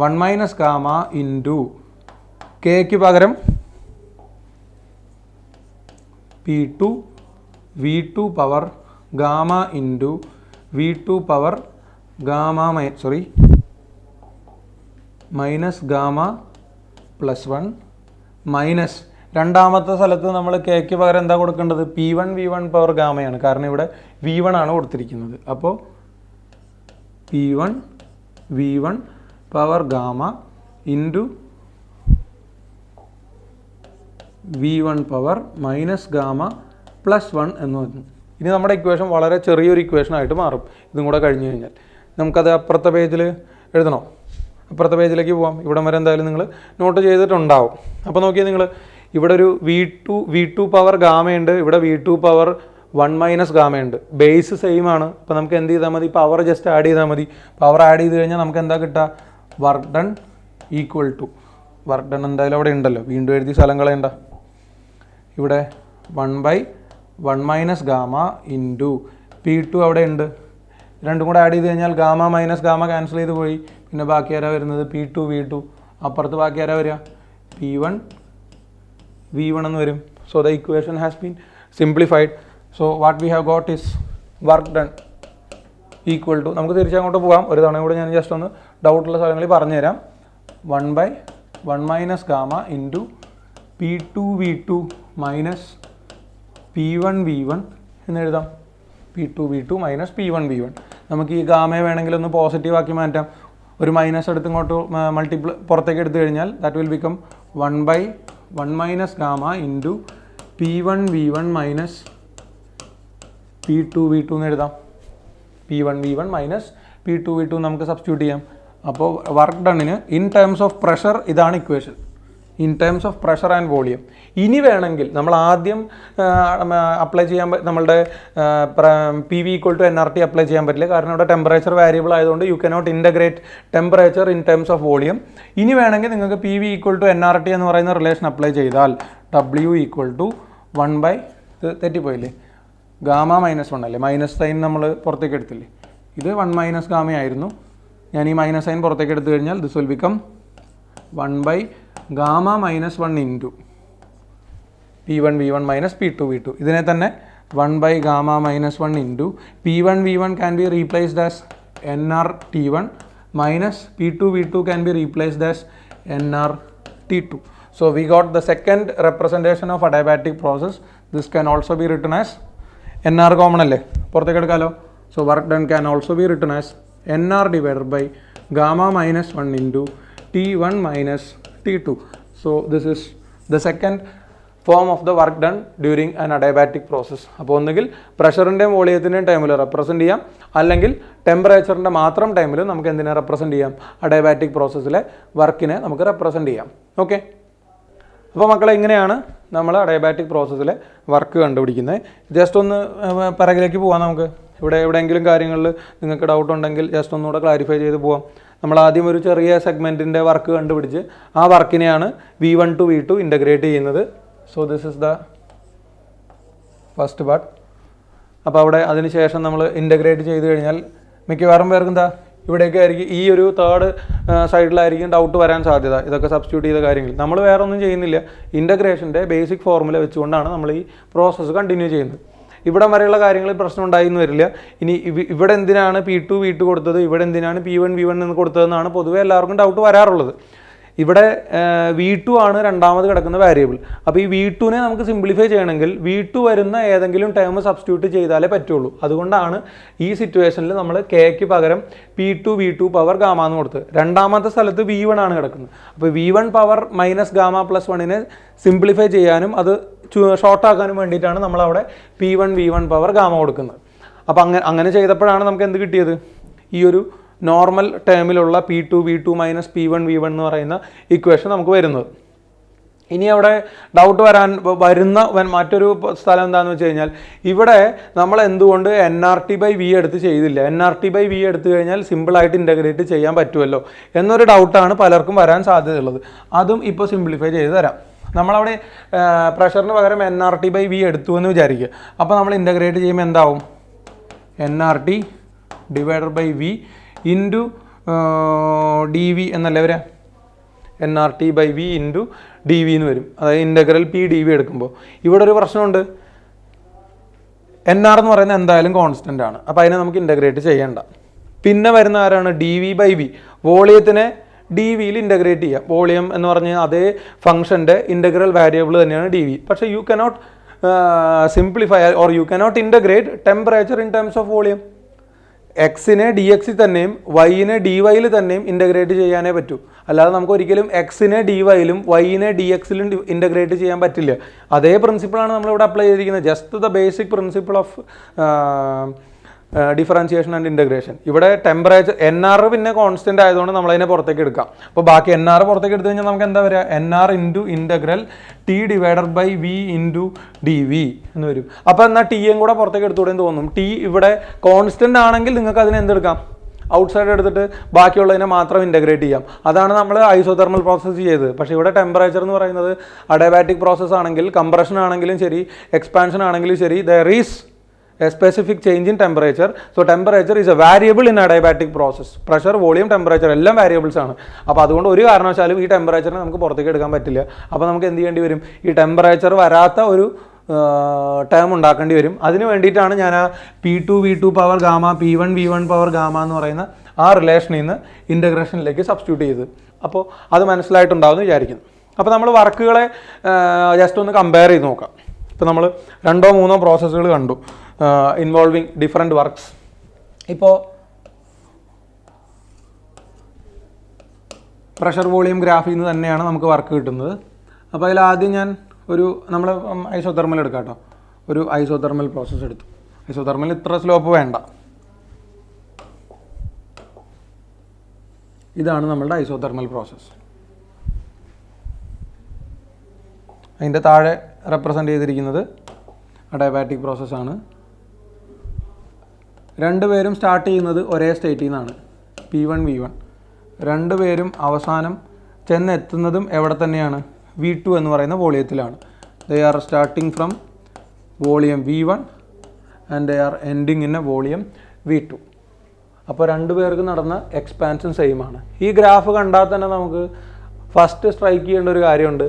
1 minus gamma into Kക്ക് പകരം P2 V2 power gamma into V2 power minus gamma plus 1 minus രണ്ടാമത്തെ സ്ഥലത്ത് നമ്മൾ കെക്ക് പകരം എന്താ കൊടുക്കേണ്ടത്? P1 V1 power ഗാമയാണ്. കാരണം ഇവിടെ V1 ആണ് കൊടുത്തിരിക്കുന്നത്. അപ്പോൾ P1 V1 power gamma into V1 power minus gamma plus 1 എന്ന് പറഞ്ഞു. ഇനി നമ്മുടെ ഇക്വേഷൻ വളരെ ചെറിയൊരു ഇക്വേഷനായിട്ട് മാറും. ഇതും കൂടെ കഴിഞ്ഞ് കഴിഞ്ഞാൽ നമുക്കത് അപ്പുറത്തെ പേജിൽ എഴുതണോ? അപ്പുറത്തെ പേജിലേക്ക് പോവാം. ഇവിടം വരെ എന്തായാലും നിങ്ങൾ നോട്ട് ചെയ്തിട്ടുണ്ടാവും. അപ്പോൾ നോക്കിയാൽ നിങ്ങൾ ഇവിടെ ഒരു V2 പവർ ഗാമയുണ്ട്, ഇവിടെ V2 പവർ 1 മൈനസ് ഗാമയുണ്ട്. ബേസ് സെയിം ആണ്. അപ്പോൾ നമുക്ക് എന്ത് ചെയ്താൽ മതി? പവർ ജസ്റ്റ് ആഡ് ചെയ്താൽ മതി. പവർ ആഡ് ചെയ്ത് കഴിഞ്ഞാൽ നമുക്ക് എന്താ കിട്ടുക? Work done equal to work done എന്തായാലും അവിടെ ഉണ്ടല്ലോ, വീണ്ടും എഴുതി സ്ഥലം കളയണ്ട. ഇവിടെ 1/1 മൈനസ് ഗാമ ഇൻറ്റു P2 അവിടെ ഉണ്ട്. രണ്ടും കൂടെ ആഡ് ചെയ്ത് കഴിഞ്ഞാൽ ഗാമ മൈനസ് ഗാമ ക്യാൻസൽ ചെയ്ത് പോയി. പിന്നെ ബാക്കി ആരാ വരുന്നത്? P2 V2. അപ്പുറത്ത് ബാക്കി ആരാ വരിക? P1 V1 എന്ന് വരും. So the equation has been simplified. So what we have got is work done equal to, നമുക്ക് തിരിച്ചങ്ങോട്ട് പോകാം. ഒരു തവണ കൂടെ ഞാൻ ജസ്റ്റ് ഒന്ന് ഡൗട്ടുള്ള സ്ഥലങ്ങളിൽ പറഞ്ഞുതരാം. 1/1 minus gamma into P2 V2 minus P1 V1 എന്ന് എഴുതാം. P2 V2 minus P1 V1. നമുക്ക് ഈ ഗാമയെ വേണമെങ്കിൽ ഒന്ന് പോസിറ്റീവ് ആക്കി മാറ്റാം. ഒരു മൈനസ് എടുത്ത് ഇങ്ങോട്ട് പുറത്തേക്ക് എടുത്തു കഴിഞ്ഞാൽ that will become 1/1 minus gamma into P1 V1 minus P2 V2 എന്ന് എഴുതാം. P1 V1 minus P2 V2 നമുക്ക് സബ്സ്റ്റിറ്റ്യൂട്ട് ചെയ്യാം. അപ്പോൾ വർക്ക് ഡണ്ണിന് ഇൻ ടേംസ് ഓഫ് പ്രഷർ ഇതാണ് equation, in terms of pressure and volume. ഇനി വേണമെങ്കിൽ നമ്മൾ ആദ്യം അപ്ലൈ ചെയ്യാൻ നമ്മളുടെ PV equal to NRT apply ചെയ്യാൻ പറ്റില്ല. കാരണം ഇവിടെ ടെമ്പറേച്ചർ വാരിയബിൾ ആയതുകൊണ്ട് you cannot integrate temperature in terms of volume. ഇനി വേണമെങ്കിൽ നിങ്ങൾക്ക് PV ഈക്വൽ ടു NRT എന്ന് പറയുന്ന റിലേഷൻ അപ്ലൈ ചെയ്താൽ W ഈക്വൽ ടു 1/, തെറ്റിപ്പോയില്ലേ, ഗാമ മൈനസ് 1 അല്ലേ, മൈനസ് സൈൻ നമ്മൾ പുറത്തേക്ക് എടുത്തില്ലേ, ഇത് 1 മൈനസ് ഗാമയായിരുന്നു. ഞാൻ ഈ മൈനസ് സൈൻ പുറത്തേക്ക് എടുത്തു കഴിഞ്ഞാൽ this will become 1/, gamma minus 1 into P1 V1 minus P2 V2. ഇതിനെ തന്നെ 1/, gamma minus 1 into P1 V1 can be replaced as NRT1 minus P2 V2 can be replaced as NRT2. So we got the second representation of adiabatic process. This can also be written as NR common അല്ലേ, പുറത്തേക്ക് എടുക്കാമല്ലോ. So work done can also be written as NR divided by gamma minus 1 into T1 minus T2. So this is the second form of the work done during an adiabatic process. അപ്പോൾ ഒന്നുകിൽ പ്രഷറിൻ്റെയും വോളിയത്തിൻ്റെയും ടൈമിൽ represent ചെയ്യാം, അല്ലെങ്കിൽ ടെമ്പറേച്ചറിൻ്റെ മാത്രം ടൈമിൽ നമുക്ക് എന്തിനെ represent ചെയ്യാം? അഡയബാറ്റിക് പ്രോസസ്സിലെ വർക്കിനെ നമുക്ക് റെപ്രസെൻറ്റ് ചെയ്യാം. ഓക്കെ, അപ്പോൾ മക്കളെ ഇങ്ങനെയാണ് നമ്മൾ അഡയബാറ്റിക് പ്രോസസ്സിലെ വർക്ക് കണ്ടുപിടിക്കുന്നത്. ജസ്റ്റ് ഒന്ന് പിറകിലേക്ക് പോകാം. നമുക്ക് ഇവിടെ എവിടെയെങ്കിലും കാര്യങ്ങളിൽ നിങ്ങൾക്ക് ഡൗട്ട് ഉണ്ടെങ്കിൽ ജസ്റ്റ് ഒന്നുകൂടെ ക്ലാരിഫൈ ചെയ്ത് പോകാം. നമ്മൾ ആദ്യം ഒരു ചെറിയ സെഗ്മെൻറ്റിൻ്റെ വർക്ക് കണ്ടുപിടിച്ച് ആ വർക്കിനെയാണ് V1 to V2 ഇൻ്റഗ്രേറ്റ് ചെയ്യുന്നത്. So this is the first part. അപ്പോൾ അവിടെ അതിന് ശേഷം നമ്മൾ ഇൻ്റഗ്രേറ്റ് ചെയ്ത് കഴിഞ്ഞാൽ മിക്കവാറും പേർക്ക് എന്താ ഇവിടെയൊക്കെ ആയിരിക്കും, ഈ ഒരു തേർഡ് സൈഡിലായിരിക്കും ഡൗട്ട് വരാൻ സാധ്യത. ഇതൊക്കെ സബ്സ്റ്റിറ്റ്യൂട്ട് ചെയ്ത കാര്യങ്ങൾ നമ്മൾ വേറെ ഒന്നും ചെയ്യുന്നില്ല, ഇൻ്റഗ്രേഷൻ്റെ ബേസിക് ഫോർമുല വെച്ചുകൊണ്ടാണ് നമ്മൾ ഈ പ്രോസസ്സ് കണ്ടിന്യൂ ചെയ്യുന്നത്. ഇവിടെ വരെയുള്ള കാര്യങ്ങളിൽ പ്രശ്നം ഉണ്ടായിന്ന് വരില്ല. ഇനി ഇവിടെ എന്തിനാണ് P2 V2 കൊടുത്തത്, ഇവിടെ എന്തിനാണ് P1 V1 എന്ന് കൊടുത്തതെന്നാണ് പൊതുവേ എല്ലാവർക്കും ഡൗട്ട് വരാറുള്ളത്. ഇവിടെ V2 ആണ് രണ്ടാമത് കിടക്കുന്ന വേരിയബിൾ. അപ്പോൾ ഈ V2നെ നമുക്ക് സിംപ്ലിഫൈ ചെയ്യണമെങ്കിൽ V2 വരുന്ന ഏതെങ്കിലും ടേം സബ്സ്റ്റിറ്റ്യൂട്ട് ചെയ്താലേ പറ്റുള്ളൂ. അതുകൊണ്ടാണ് ഈ സിറ്റുവേഷനിൽ നമ്മൾ കെക്ക് പകരം P2 V2 പവർ ഗാമ എന്ന് കൊടുത്തത്. രണ്ടാമത്തെ സ്ഥലത്ത് V1 ആണ് കിടക്കുന്നത്. അപ്പോൾ V1 power minus gamma plus 1നെ സിംപ്ലിഫൈ ചെയ്യാനും അത് ഷോർട്ടാക്കാനും വേണ്ടിയിട്ടാണ് നമ്മളവിടെ P1 V1 പവർ ഗാമ കൊടുക്കുന്നത്. അപ്പോൾ അങ്ങനെ ചെയ്തപ്പോഴാണ് നമുക്ക് എന്ത് കിട്ടിയത്? ഈ ഒരു normal ടേമിലുള്ള P2 V2 minus P1 V1 എന്ന് പറയുന്ന ഇക്വേഷൻ നമുക്ക് വരുന്നത്. ഇനി അവിടെ ഡൗട്ട് വരുന്ന മറ്റൊരു സ്ഥലം എന്താണെന്ന് വെച്ച് കഴിഞ്ഞാൽ, ഇവിടെ നമ്മൾ എന്തുകൊണ്ട് NRT/V എടുത്ത് ചെയ്തില്ല? NRT/V എടുത്തു കഴിഞ്ഞാൽ സിമ്പിളായിട്ട് ഇൻ്റഗ്രേറ്റ് ചെയ്യാൻ പറ്റുമല്ലോ എന്നൊരു ഡൗട്ടാണ് പലർക്കും വരാൻ സാധ്യതയുള്ളത്. അതും ഇപ്പോൾ സിംപ്ലിഫൈ ചെയ്ത് തരാം. നമ്മളവിടെ പ്രഷറിന് പകരം NRT/V എടുത്തു എന്ന് വിചാരിക്കുക. അപ്പോൾ നമ്മൾ ഇൻ്റഗ്രേറ്റ് ചെയ്യുമ്പോൾ എന്താവും? NRT divided by V into dV എന്നല്ലേ വരാം. NRT/V ഇൻറ്റു dV എന്ന് വരും. അതായത് ഇൻ്റഗ്രൽ P dV എടുക്കുമ്പോൾ ഇവിടെ ഒരു പ്രശ്നമുണ്ട്. NR എന്ന് പറയുന്നത് എന്തായാലും കോൺസ്റ്റൻ്റ് ആണ്. അപ്പോൾ അതിനെ നമുക്ക് ഇൻ്റഗ്രേറ്റ് ചെയ്യേണ്ട. പിന്നെ വരുന്ന ആരാണ്? D V by V. വോളിയത്തിനെ ഡി വിയിൽ ഇൻ്റഗ്രേറ്റ് ചെയ്യാം. വോളിയം എന്ന് പറഞ്ഞ അതേ ഫംഗ്ഷൻ്റെ ഇൻ്റഗ്രൽ വാരിയബിൾ തന്നെയാണ് ഡി വി. പക്ഷേ you cannot simplify or you cannot integrate temperature in terms of volume. എക്സിനെ ഡി എക്സിൽ തന്നെയും വൈനെ ഡി വൈയിൽ തന്നെയും ഇൻ്റഗ്രേറ്റ് ചെയ്യാനേ പറ്റൂ. അല്ലാതെ നമുക്ക് ഒരിക്കലും എക്സിനെ ഡി വൈയിലും വൈനെ ഡി എക്സിലും ഇൻ്റഗ്രേറ്റ് ചെയ്യാൻ പറ്റില്ല. അതേ പ്രിൻസിപ്പിളാണ് നമ്മളിവിടെ അപ്ലൈ ചെയ്തിരിക്കുന്നത്. Just the basic principle of differentiation and integration. ഇവിടെ ടെമ്പറേച്ചർ എൻ ആർ പിന്നെ കോൺസ്റ്റൻ്റ് ആയതുകൊണ്ട് നമ്മളതിനെ പുറത്തേക്ക് എടുക്കാം. അപ്പോൾ ബാക്കി എൻ ആർ പുറത്തേക്ക് എടുത്തു കഴിഞ്ഞാൽ നമുക്ക് എന്താ വരിക? N R into integral T divided by V into D V എന്ന് വരും. അപ്പോൾ എന്നാൽ ടിയും കൂടെ പുറത്തേക്ക് എടുത്തുകൂടെ എന്ന് തോന്നും. ടി ഇവിടെ കോൺസ്റ്റൻ്റ് ആണെങ്കിൽ നിങ്ങൾക്ക് അതിനെ എന്തെടുക്കാം? ഔട്ട് സൈഡ് എടുത്തിട്ട് ബാക്കിയുള്ളതിനെ മാത്രം ഇൻ്റഗ്രേറ്റ് ചെയ്യാം. അതാണ് നമ്മൾ ഐസോതെർമൽ പ്രോസസ്സ് ചെയ്തത്. പക്ഷേ ഇവിടെ ടെമ്പറേച്ചർ എന്ന് പറയുന്നത് അഡയബാറ്റിക് പ്രോസസ്സ് ആണെങ്കിൽ, കംപ്രഷൻ ആണെങ്കിലും ശരി, എക്സ്പാൻഷൻ ആണെങ്കിലും ശരി, there is a specific change in temperature. So temperature is a variable in adiabatic process. Pressure, volume, temperature എല്ലാം വേരിയബിൾസ് ആണ്. അപ്പോൾ അതുകൊണ്ട് ഒരു കാരണവശാലും ഈ ടെമ്പറേച്ചറിനെ നമുക്ക് പുറത്തേക്ക് എടുക്കാൻ പറ്റില്ല. അപ്പോൾ നമുക്ക് എന്ത് ചെയ്യേണ്ടി വരും? ഈ ടെമ്പറേച്ചർ വരാത്ത ഒരു ടേം ഉണ്ടാക്കേണ്ടി വരും. അതിന് വേണ്ടിയിട്ടാണ് ഞാൻ ആ P2 V2 power gamma P1 V1 power gamma എന്ന് പറയുന്ന ആ റിലേഷനിൽ നിന്ന് ഇൻ്റഗ്രേഷനിലേക്ക് സബ്സ്റ്റിറ്റ്യൂട്ട് ചെയ്ത്. അപ്പോൾ അത് മനസ്സിലായിട്ടുണ്ടാവുമെന്ന് വിചാരിക്കുന്നു. അപ്പോൾ നമ്മൾ വർക്കുകളെ ജസ്റ്റ് ഒന്ന് കമ്പയർ ചെയ്ത് നോക്കാം. ഇപ്പോൾ നമ്മൾ 2-3 പ്രോസസ്സുകൾ കണ്ടു ഇൻവോൾവിങ് ഡിഫറെൻറ്റ് വർക്ക്സ്. ഇപ്പോൾ പ്രഷർ വോളിയം ഗ്രാഫിൽ നിന്ന് തന്നെയാണ് നമുക്ക് വർക്ക് കിട്ടുന്നത്. അപ്പോൾ അതിൽ ആദ്യം ഞാൻ നമ്മൾ ഐസോതെർമൽ എടുക്കാം കേട്ടോ. ഒരു ഐസോതെർമൽ പ്രോസസ്സ് എടുത്തു. ഐസോതെർമൽ ഇത്ര സ്ലോപ്പ് വേണ്ട. ഇതാണ് നമ്മളുടെ ഐസോതെർമൽ പ്രോസസ്സ്. അതിൻ്റെ താഴെ റെപ്രസെൻ്റ് ചെയ്തിരിക്കുന്നത് അഡയബാറ്റിക് പ്രോസസ്സാണ്. രണ്ടുപേരും സ്റ്റാർട്ട് ചെയ്യുന്നത് ഒരേ സ്റ്റേറ്റിൽ നിന്നാണ്, P1 V1. രണ്ടുപേരും അവസാനം ചെന്നെത്തുന്നതും എവിടെ തന്നെയാണ്? V2 എന്ന് പറയുന്ന വോളിയത്തിലാണ്. They are starting from volume V1 and they are ending in a volume V2. അപ്പോൾ രണ്ടുപേർക്ക് നടന്ന എക്സ്പാൻഷൻ സെയിം ആണ്. ഈ ഗ്രാഫ് കണ്ടാൽ തന്നെ നമുക്ക് ഫസ്റ്റ് സ്ട്രൈക്ക് ചെയ്യേണ്ട ഒരു കാര്യമുണ്ട്.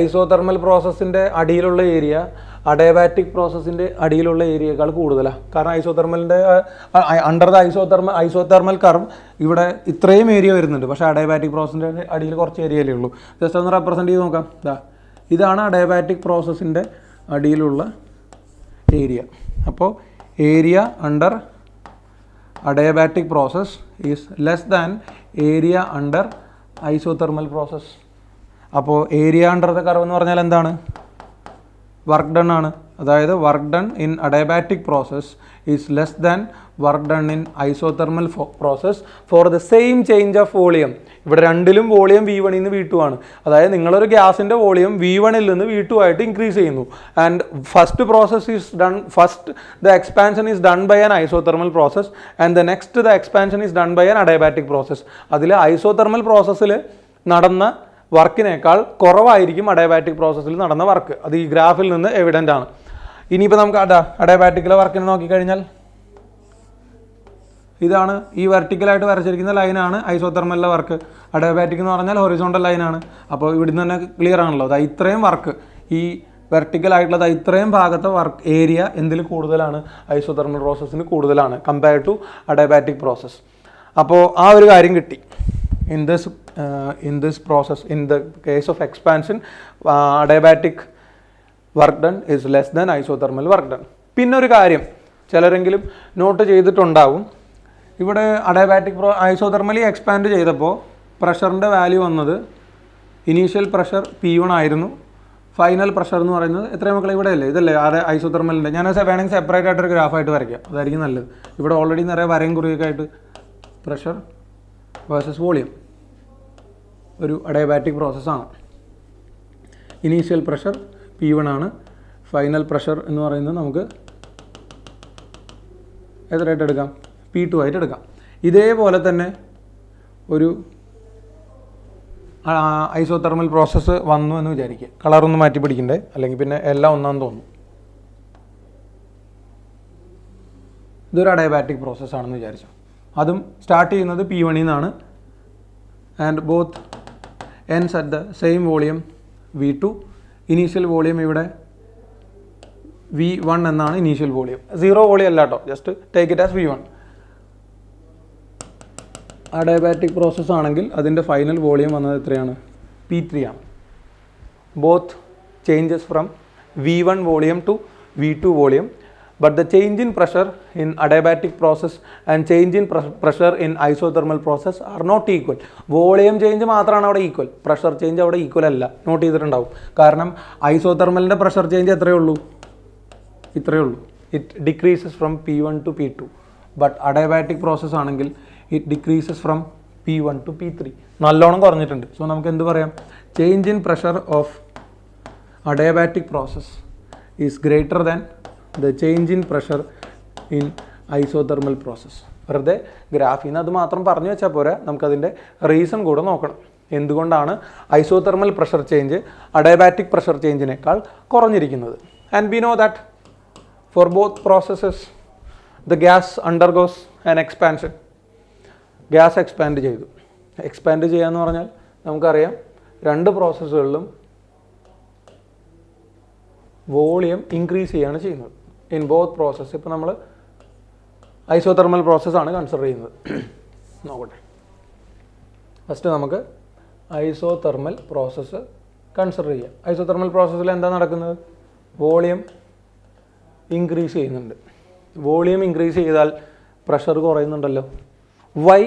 ഐസോതെർമൽ പ്രോസസ്സിൻ്റെ അടിയിലുള്ള ഏരിയ അഡയബാറ്റിക് പ്രോസസ്സിൻ്റെ അടിയിലുള്ള ഏരിയയേക്കാൾ കൂടുതലാണ്. കാരണം ഐസോതെർമലിൻ്റെ അണ്ടർ ദ ഐസോതെർമൽ കർവ് ഇവിടെ ഇത്രയും ഏരിയ വരുന്നുണ്ട്. പക്ഷേ അഡയബാറ്റിക് പ്രോസസ്സിൻ്റെ അടിയിൽ കുറച്ച് ഏരിയയിലേ ഉള്ളൂ. ജസ്റ്റ് ഒന്ന് റെപ്രസെൻറ്റ് ചെയ്ത് നോക്കാം. ഇതാണ് അഡയബാറ്റിക് പ്രോസസ്സിൻ്റെ അടിയിലുള്ള ഏരിയ. അപ്പോൾ area under adiabatic process is less than area under isothermal process. അപ്പോൾ ഏരിയ അണ്ടർ ദ കർവ് എന്ന് പറഞ്ഞാൽ എന്താണ്? വർക്ക് ഡൺ ആണ്. അതായത് work done in adiabatic process is less than work done in isothermal process for the same change of volume. ഇവിടെ രണ്ടിലും volume V1 നിന്ന് V2 ആണ്. അതായത് നിങ്ങളൊരു ഗ്യാസിൻ്റെ വോളിയം V1 നിന്ന് V2 ആയിട്ട് ഇൻക്രീസ് ചെയ്യുന്നു. And first process is done, first the expansion is done by an isothermal process and the next the expansion is done by an adiabatic process. അതിൽ isothermal പ്രോസസ്സിൽ നടന്ന വർക്കിനേക്കാൾ കുറവായിരിക്കും അഡയബാറ്റിക് പ്രോസസ്സിൽ നടന്ന work. അത് ഈ ഗ്രാഫിൽ നിന്ന് എവിഡൻ്റ് ആണ്. ഇനിയിപ്പോൾ നമുക്ക് അഡയബാറ്റിക്കിലെ വർക്കിനെ നോക്കിക്കഴിഞ്ഞാൽ ഇതാണ് ഈ വെർട്ടിക്കലായിട്ട് വരച്ചിരിക്കുന്ന ലൈനാണ് ഐസോതെർമലിലെ വർക്ക്. അഡയബാറ്റിക് എന്ന് പറഞ്ഞാൽ ഹൊറിസോണ്ടൽ ലൈനാണ്. അപ്പോൾ ഇവിടുന്ന് തന്നെ ക്ലിയർ ആണല്ലോ. അത് ഇത്രയും വർക്ക് ഈ വെർട്ടിക്കലായിട്ടുള്ളത് ഇത്രയും ഭാഗത്തെ വർക്ക് ഏരിയ എന്തിൽ കൂടുതലാണ്? ഐസോതെർമൽ പ്രോസസ്സിന് കൂടുതലാണ് കമ്പയർഡ് ടു അഡയബാറ്റിക് പ്രോസസ്സ്. അപ്പോൾ ആ ഒരു കാര്യം കിട്ടി. In this process, in the case of expansion, adiabatic work done is less than isothermal work done. പിന്നെ ഒരു കാര്യം ചിലരെങ്കിലും നോട്ട് ചെയ്തിട്ടുണ്ടാവും. ഇവിടെ അഡയബാറ്റിക് ഐസോതെർമലി എക്സ്പാൻഡ് ചെയ്തപ്പോൾ പ്രഷറിൻ്റെ വാല്യൂ വന്നത് ഇനീഷ്യൽ പ്രഷർ P1 ആയിരുന്നു. ഫൈനൽ പ്രഷർ എന്ന് പറയുന്നത് എത്രയും മക്കളെ ഇവിടെ അല്ലേ? ഇതല്ലേ ഐസോതെർമലിൻ്റെ. ഞാൻ വേണമെങ്കിൽ സെപ്പറേറ്റ് ആയിട്ടൊരു ഗ്രാഫായിട്ട് വരയ്ക്കാം, അതായിരിക്കും നല്ലത്. ഇവിടെ ഓൾറെഡി നിറയെ വരയും കുറിയൊക്കെ ആയിട്ട് പ്രഷർ വേഴ്സസ് വോളിയം ഒരു അഡയബാറ്റിക് പ്രോസസ്സാണ്. ഇനീഷ്യൽ പ്രഷർ P1 ആണ്. ഫൈനൽ പ്രഷർ എന്ന് പറയുന്നത് നമുക്ക് എത്രയായിട്ട് എടുക്കാം? P2 ആയിട്ട് എടുക്കാം. ഇതേപോലെ തന്നെ ഒരു ഐസോതെർമൽ പ്രോസസ്സ് വന്നു എന്ന് വിചാരിക്കുക. കളറൊന്നും മാറ്റി പിടിക്കണ്ടേ, അല്ലെങ്കിൽ പിന്നെ എല്ലാം ഒന്നാന്ന് തോന്നും. ഇതൊരു അഡയബാറ്റിക് പ്രോസസ്സാണെന്ന് വിചാരിച്ചു. അതും സ്റ്റാർട്ട് ചെയ്യുന്നത് P1 നിന്നാണ്. And both ends at the same volume V2. Initial volume ഇവിടെ V1 എന്നാണ് ഇനീഷ്യൽ വോളിയം. 0 വോളിയം അല്ല കേട്ടോ, just take it as V1. Adiabatic process ആണെങ്കിൽ അതിൻ്റെ ഫൈനൽ വോളിയം വന്നത് എത്രയാണ്? P3 ആണ്. Both changes from V1 volume to V2 volume. But the change in pressure in adiabatic process and change in pressure in isothermal process are not equal. Volume change മാത്രമാണ് അവിടെ equal, pressure change അവിടെ equal അല്ല. Note ചെയ്തിട്ടുണ്ടാവും. കാരണം ഐസോതെർമലിൻ്റെ pressure change എത്രയേ ഉള്ളൂ? ഇത്രയേ ഉള്ളൂ. It decreases from P1 to P2. But adiabatic process ആണെങ്കിൽ it decreases from P1 to P3. നല്ലോണം കുറഞ്ഞിട്ടുണ്ട്. സോ നമുക്ക് എന്ത് പറയാം? Change in pressure of adiabatic process is greater than the change in pressure in isothermal process. വെറുതെ ഗ്രാഫിൽ നിന്ന് അത് മാത്രം പറഞ്ഞു വെച്ചാൽ പോരാ, നമുക്കതിൻ്റെ റീസൺ കൂടെ നോക്കണം. എന്തുകൊണ്ടാണ് isothermal pressure change adiabatic pressure ചേഞ്ചിനേക്കാൾ കുറഞ്ഞിരിക്കുന്നത്? And we know that for both processes the gas undergoes an expansion. Gas expand ചെയ്തു. എക്സ്പാൻഡ് ചെയ്യുക എന്ന് പറഞ്ഞാൽ നമുക്കറിയാം രണ്ട് പ്രോസസ്സുകളിലും വോളിയം ഇൻക്രീസ് ചെയ്യുകയാണ് ചെയ്യുന്നത്. In both process. ഇപ്പോൾ നമ്മൾ ഐസോതെർമൽ പ്രോസസ്സാണ് കൺസിഡർ ചെയ്യുന്നത്. നോക്കട്ടെ, ഫസ്റ്റ് നമുക്ക് ഐസോതെർമൽ പ്രോസസ്സ് കൺസിഡർ ചെയ്യാം. ഐസോതെർമൽ പ്രോസസ്സിൽ എന്താ നടക്കുന്നത്? വോളിയം ഇൻക്രീസ് ചെയ്യുന്നുണ്ട്. വോളിയം ഇൻക്രീസ് ചെയ്താൽ പ്രഷർ കുറയുന്നുണ്ടല്ലോ. Why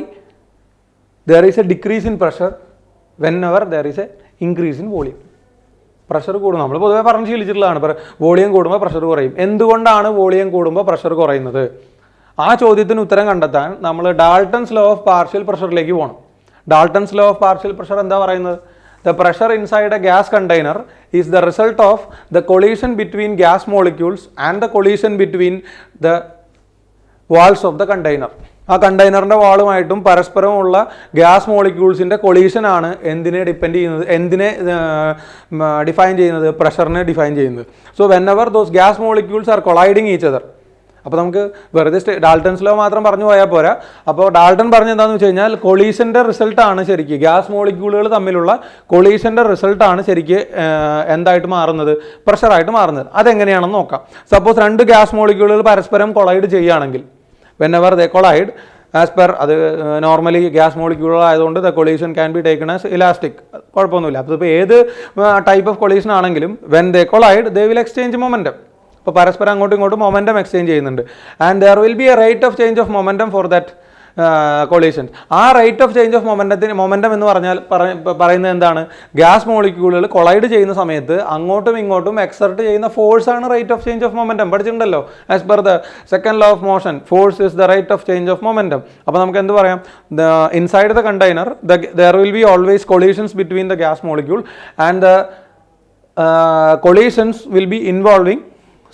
there is a decrease in pressure whenever there is an increase in volume? Pressure കൂടും. നമ്മൾ പൊതുവെ പറഞ്ഞ് ശീലിച്ചിട്ടുള്ളതാണ്, വോളിയം കൂടുമ്പോൾ പ്രഷർ കുറയും. എന്തുകൊണ്ടാണ് വോളിയം കൂടുമ്പോൾ പ്രഷർ കുറയുന്നത്? ആ ചോദ്യത്തിന് ഉത്തരം കണ്ടെത്താൻ നമ്മൾ ഡാൾട്ടൺസ് ലോ ഓഫ് പാർഷ്യൽ പ്രഷറിലേക്ക് പോകണം. Dalton's law of partial pressure എന്താ പറയുന്നത്? The pressure inside a gas container is the result of the collision between gas molecules and the collision between the walls of the container. ആ കണ്ടെയ്നറിൻ്റെ വാളുമായിട്ടും പരസ്പരമുള്ള gas മോളിക്യൂൾസിൻ്റെ കൊളീഷനാണ് എന്തിനെ depend ചെയ്യുന്നത്, എന്തിനെ define ചെയ്യുന്നത്? പ്രഷറിനെ define ചെയ്യുന്നത്. So when ever those gas molecules R colliding each other. അപ്പോൾ നമുക്ക് വെറുതെ ഡാൾട്ടൺസ് ലോ മാത്രം പറഞ്ഞു പോയാൽ പോരാ. അപ്പോൾ ഡാൾട്ടൺ പറഞ്ഞ എന്താണെന്ന് വെച്ച് കഴിഞ്ഞാൽ കൊളീഷൻ്റെ റിസൾട്ടാണ് ശരിക്കും, ഗ്യാസ് മോളിക്യൂളുകൾ തമ്മിലുള്ള കൊളീഷൻ്റെ റിസൾട്ടാണ് ശരിക്കും എന്തായിട്ട് മാറുന്നത്? പ്രഷറായിട്ട് മാറുന്നത്. അതെങ്ങനെയാണെന്ന് നോക്കാം. സപ്പോസ് രണ്ട് ഗ്യാസ് മോളിക്യൂളുകൾ പരസ്പരം കൊളൈഡ് ചെയ്യുകയാണെങ്കിൽ whenever they collide, as per അത് നോർമലി ഗ്യാസ് മോളിക്യൂൾ ആയതുകൊണ്ട് the collision can be taken as elastic. കുഴപ്പമൊന്നുമില്ല. അപ്പോൾ ഇപ്പോൾ ഏത് ടൈപ്പ് ഓഫ് കൊളീഷൻ ആണെങ്കിലും when they collide they will exchange momentum. ഇപ്പോൾ പരസ്പരം അങ്ങോട്ടും ഇങ്ങോട്ടും മൊമെൻറ്റം എക്സ്ചേഞ്ച് ചെയ്യുന്നുണ്ട്. And there will be a rate of change of momentum for that collision. ആ rate of change of momentum എന്ന് പറഞ്ഞാൽ പറയുന്നത് എന്താണ്? ഗ്യാസ് മോളിക്യൂളുകൾ കൊളൈഡ് ചെയ്യുന്ന സമയത്ത് അങ്ങോട്ടും ഇങ്ങോട്ടും എക്സർട്ട് ചെയ്യുന്ന ഫോഴ്സാണ് rate of change of momentum. പഠിച്ചിട്ടുണ്ടല്ലോ, as per the second law of motion, force is the rate of change of momentum. അപ്പോൾ നമുക്ക് എന്ത് പറയാം? Inside the container there will be always collisions between the gas molecule and the collisions will be involving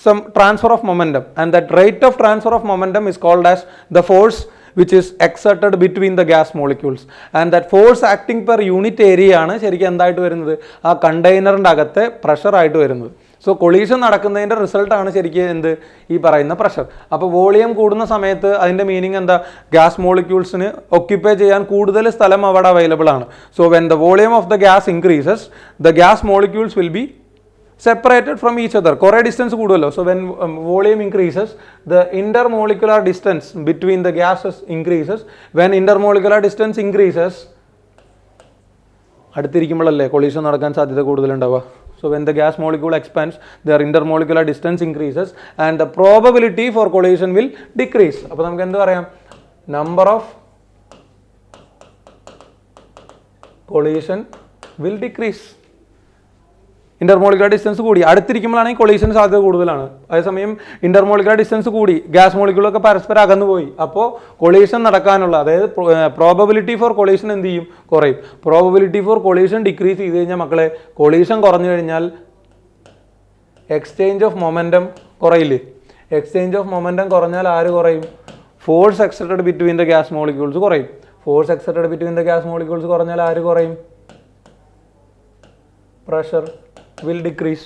some transfer of momentum, and that rate of transfer of momentum is called as the force which is exerted between the gas molecules, and that force acting per unit area ആണ് ശരിക്കും എന്തായിട്ട് വരുന്നത്? ആ കണ്ടെയ്നറിൻ്റെ അകത്തെ pressure ആയിട്ട് വരുന്നത്. So collision നടക്കുന്നതിൻ്റെ റിസൾട്ടാണ് ശരിക്കും എന്ത്? ഈ പറയുന്ന പ്രഷർ. അപ്പോൾ വോളിയം കൂടുന്ന സമയത്ത് അതിൻ്റെ മീനിങ് എന്താ? ഗ്യാസ് മോളിക്യൂൾസിന് ഒക്യുപ്പൈ ചെയ്യാൻ കൂടുതൽ സ്ഥലം അവിടെ അവൈലബിൾ ആണ്. So when the volume of the gas increases the gas molecules will be separated from each other. കുറേ ഡിസ്റ്റൻസ് കൂടുമല്ലോ. So when volume increases the intermolecular distance between the gases increases. When intermolecular distance increases, അടുത്തിരിക്കുമ്പോഴല്ലേ collision നടക്കാൻ സാധ്യത കൂടുതലുണ്ടാവുക. So when the gas molecule expands, their intermolecular distance increases and the probability for collision will decrease. അപ്പോൾ നമുക്ക് എന്ത് പറയാം? Number of collision will decrease. Intermolecular distance കൂടി, അടുത്തിരിക്കുമ്പോഴാണെങ്കിൽ collision സാധ്യത കൂടുതലാണ്. അതേസമയം ഇന്റർമോളിക്കുലർ ഡിസ്റ്റൻസ് കൂടി, ഗ്യാസ് മോളിക്യൂളൊക്കെ പരസ്പരം അകന്നു പോയി, അപ്പോൾ കൊളീഷൻ നടക്കാനുള്ള, അതായത് പ്രോബബിലിറ്റി ഫോർ കൊളീഷൻ എന്ത് ചെയ്യും? കുറയും. പ്രോബബിലിറ്റി ഫോർ കൊളീഷൻ ഡിക്രീസ് ചെയ്ത് കഴിഞ്ഞാൽ മക്കളെ, കൊളീഷൻ കുറഞ്ഞു കഴിഞ്ഞാൽ എക്സ്ചേഞ്ച് ഓഫ് മൊമെൻറ്റം കുറയില്ലേ? എക്സ്ചേഞ്ച് ഓഫ് മൊമെൻറ്റം കുറഞ്ഞാൽ ആര് കുറയും? Force exerted between the gas molecules കുറയും. Force exerted between the gas molecules കുറഞ്ഞാൽ ആര് കുറയും? Pressure will decrease.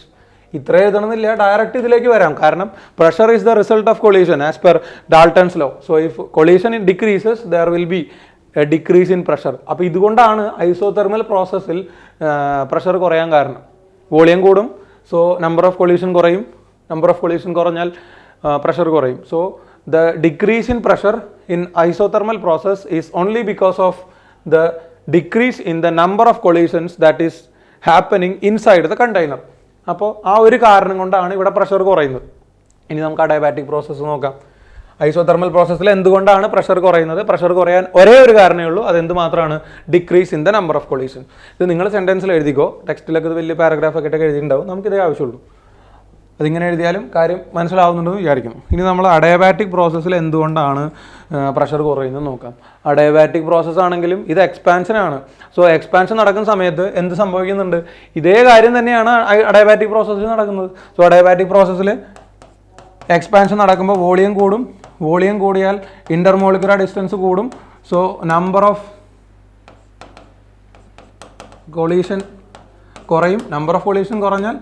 ഇത്ര എഴുതണമെന്നില്ല, ഡയറക്റ്റ് ഇതിലേക്ക് വരാം. കാരണം pressure is the result of collision as per Dalton's law. So if collision decreases there will be a decrease in pressure. അപ്പോൾ ഇതുകൊണ്ടാണ് ഐസോതെർമൽ പ്രോസസ്സിൽ പ്രഷർ കുറയാൻ കാരണം. വോളിയം കൂടും, സോ നമ്പർ ഓഫ് കൊളീഷൻ കുറയും. നമ്പർ ഓഫ് കൊളീഷൻ കുറഞ്ഞാൽ pressure കുറയും. So the decrease in pressure in isothermal process is only because of the decrease in the number of collisions that is happening inside the container. അപ്പോൾ ആ ഒരു കാരണം കൊണ്ടാണ് ഇവിടെ pressure കുറയുന്നത്. ഇനി നമുക്ക് അഡയബാറ്റിക് പ്രോസസ്സ് നോക്കാം. ഐസോതെർമൽ പ്രോസസ്സിൽ എന്തുകൊണ്ടാണ് പ്രഷർ കുറയുന്നത്? പ്രഷർ കുറയാൻ ഒരേ ഒരു കാരണമേ ഉള്ളൂ. അതെന്ത് മാത്രമാണ്? Decrease in the number of collision. ഇത് നിങ്ങൾ സെൻറ്റൻസിൽ എഴുതിക്കോ, ടെക്സ്റ്റിലൊക്കെ ഇത് വലിയ പാരഗ്രാഫൊക്കെ ഇട്ടൊക്കെ എഴുതിയിട്ടുണ്ടാവും. നമുക്കിതേ ആവശ്യമുള്ളൂ. അതിങ്ങനെ എഴുതിയാലും കാര്യം മനസ്സിലാവുന്നുണ്ടെന്ന് വിചാരിക്കുന്നു. ഇനി നമ്മൾ അഡയബാറ്റിക് പ്രോസസ്സിൽ എന്തുകൊണ്ടാണ് പ്രഷർ കുറയുന്നത് നോക്കാം. അഡയബാറ്റിക് പ്രോസസ്സ് ആണെങ്കിലും ഇത് എക്സ്പാൻഷൻ ആണ്. സോ എക്സ്പാൻഷൻ നടക്കുന്ന സമയത്ത് എന്ത് സംഭവിക്കുന്നുണ്ട്? ഇതേ കാര്യം തന്നെയാണ് അഡയബാറ്റിക് പ്രോസസ്സിൽ നടക്കുന്നത്. സോ അഡയബാറ്റിക് പ്രോസസ്സിൽ എക്സ്പാൻഷൻ നടക്കുമ്പോൾ വോളിയം കൂടും. വോളിയം കൂടിയാൽ ഇന്റർമോളിക്കുലർ ഡിസ്റ്റൻസ് കൂടും. സോ നമ്പർ ഓഫ് കൊളീഷൻ കുറയും. നമ്പർ ഓഫ് കൊളീഷൻ കുറഞ്ഞാൽ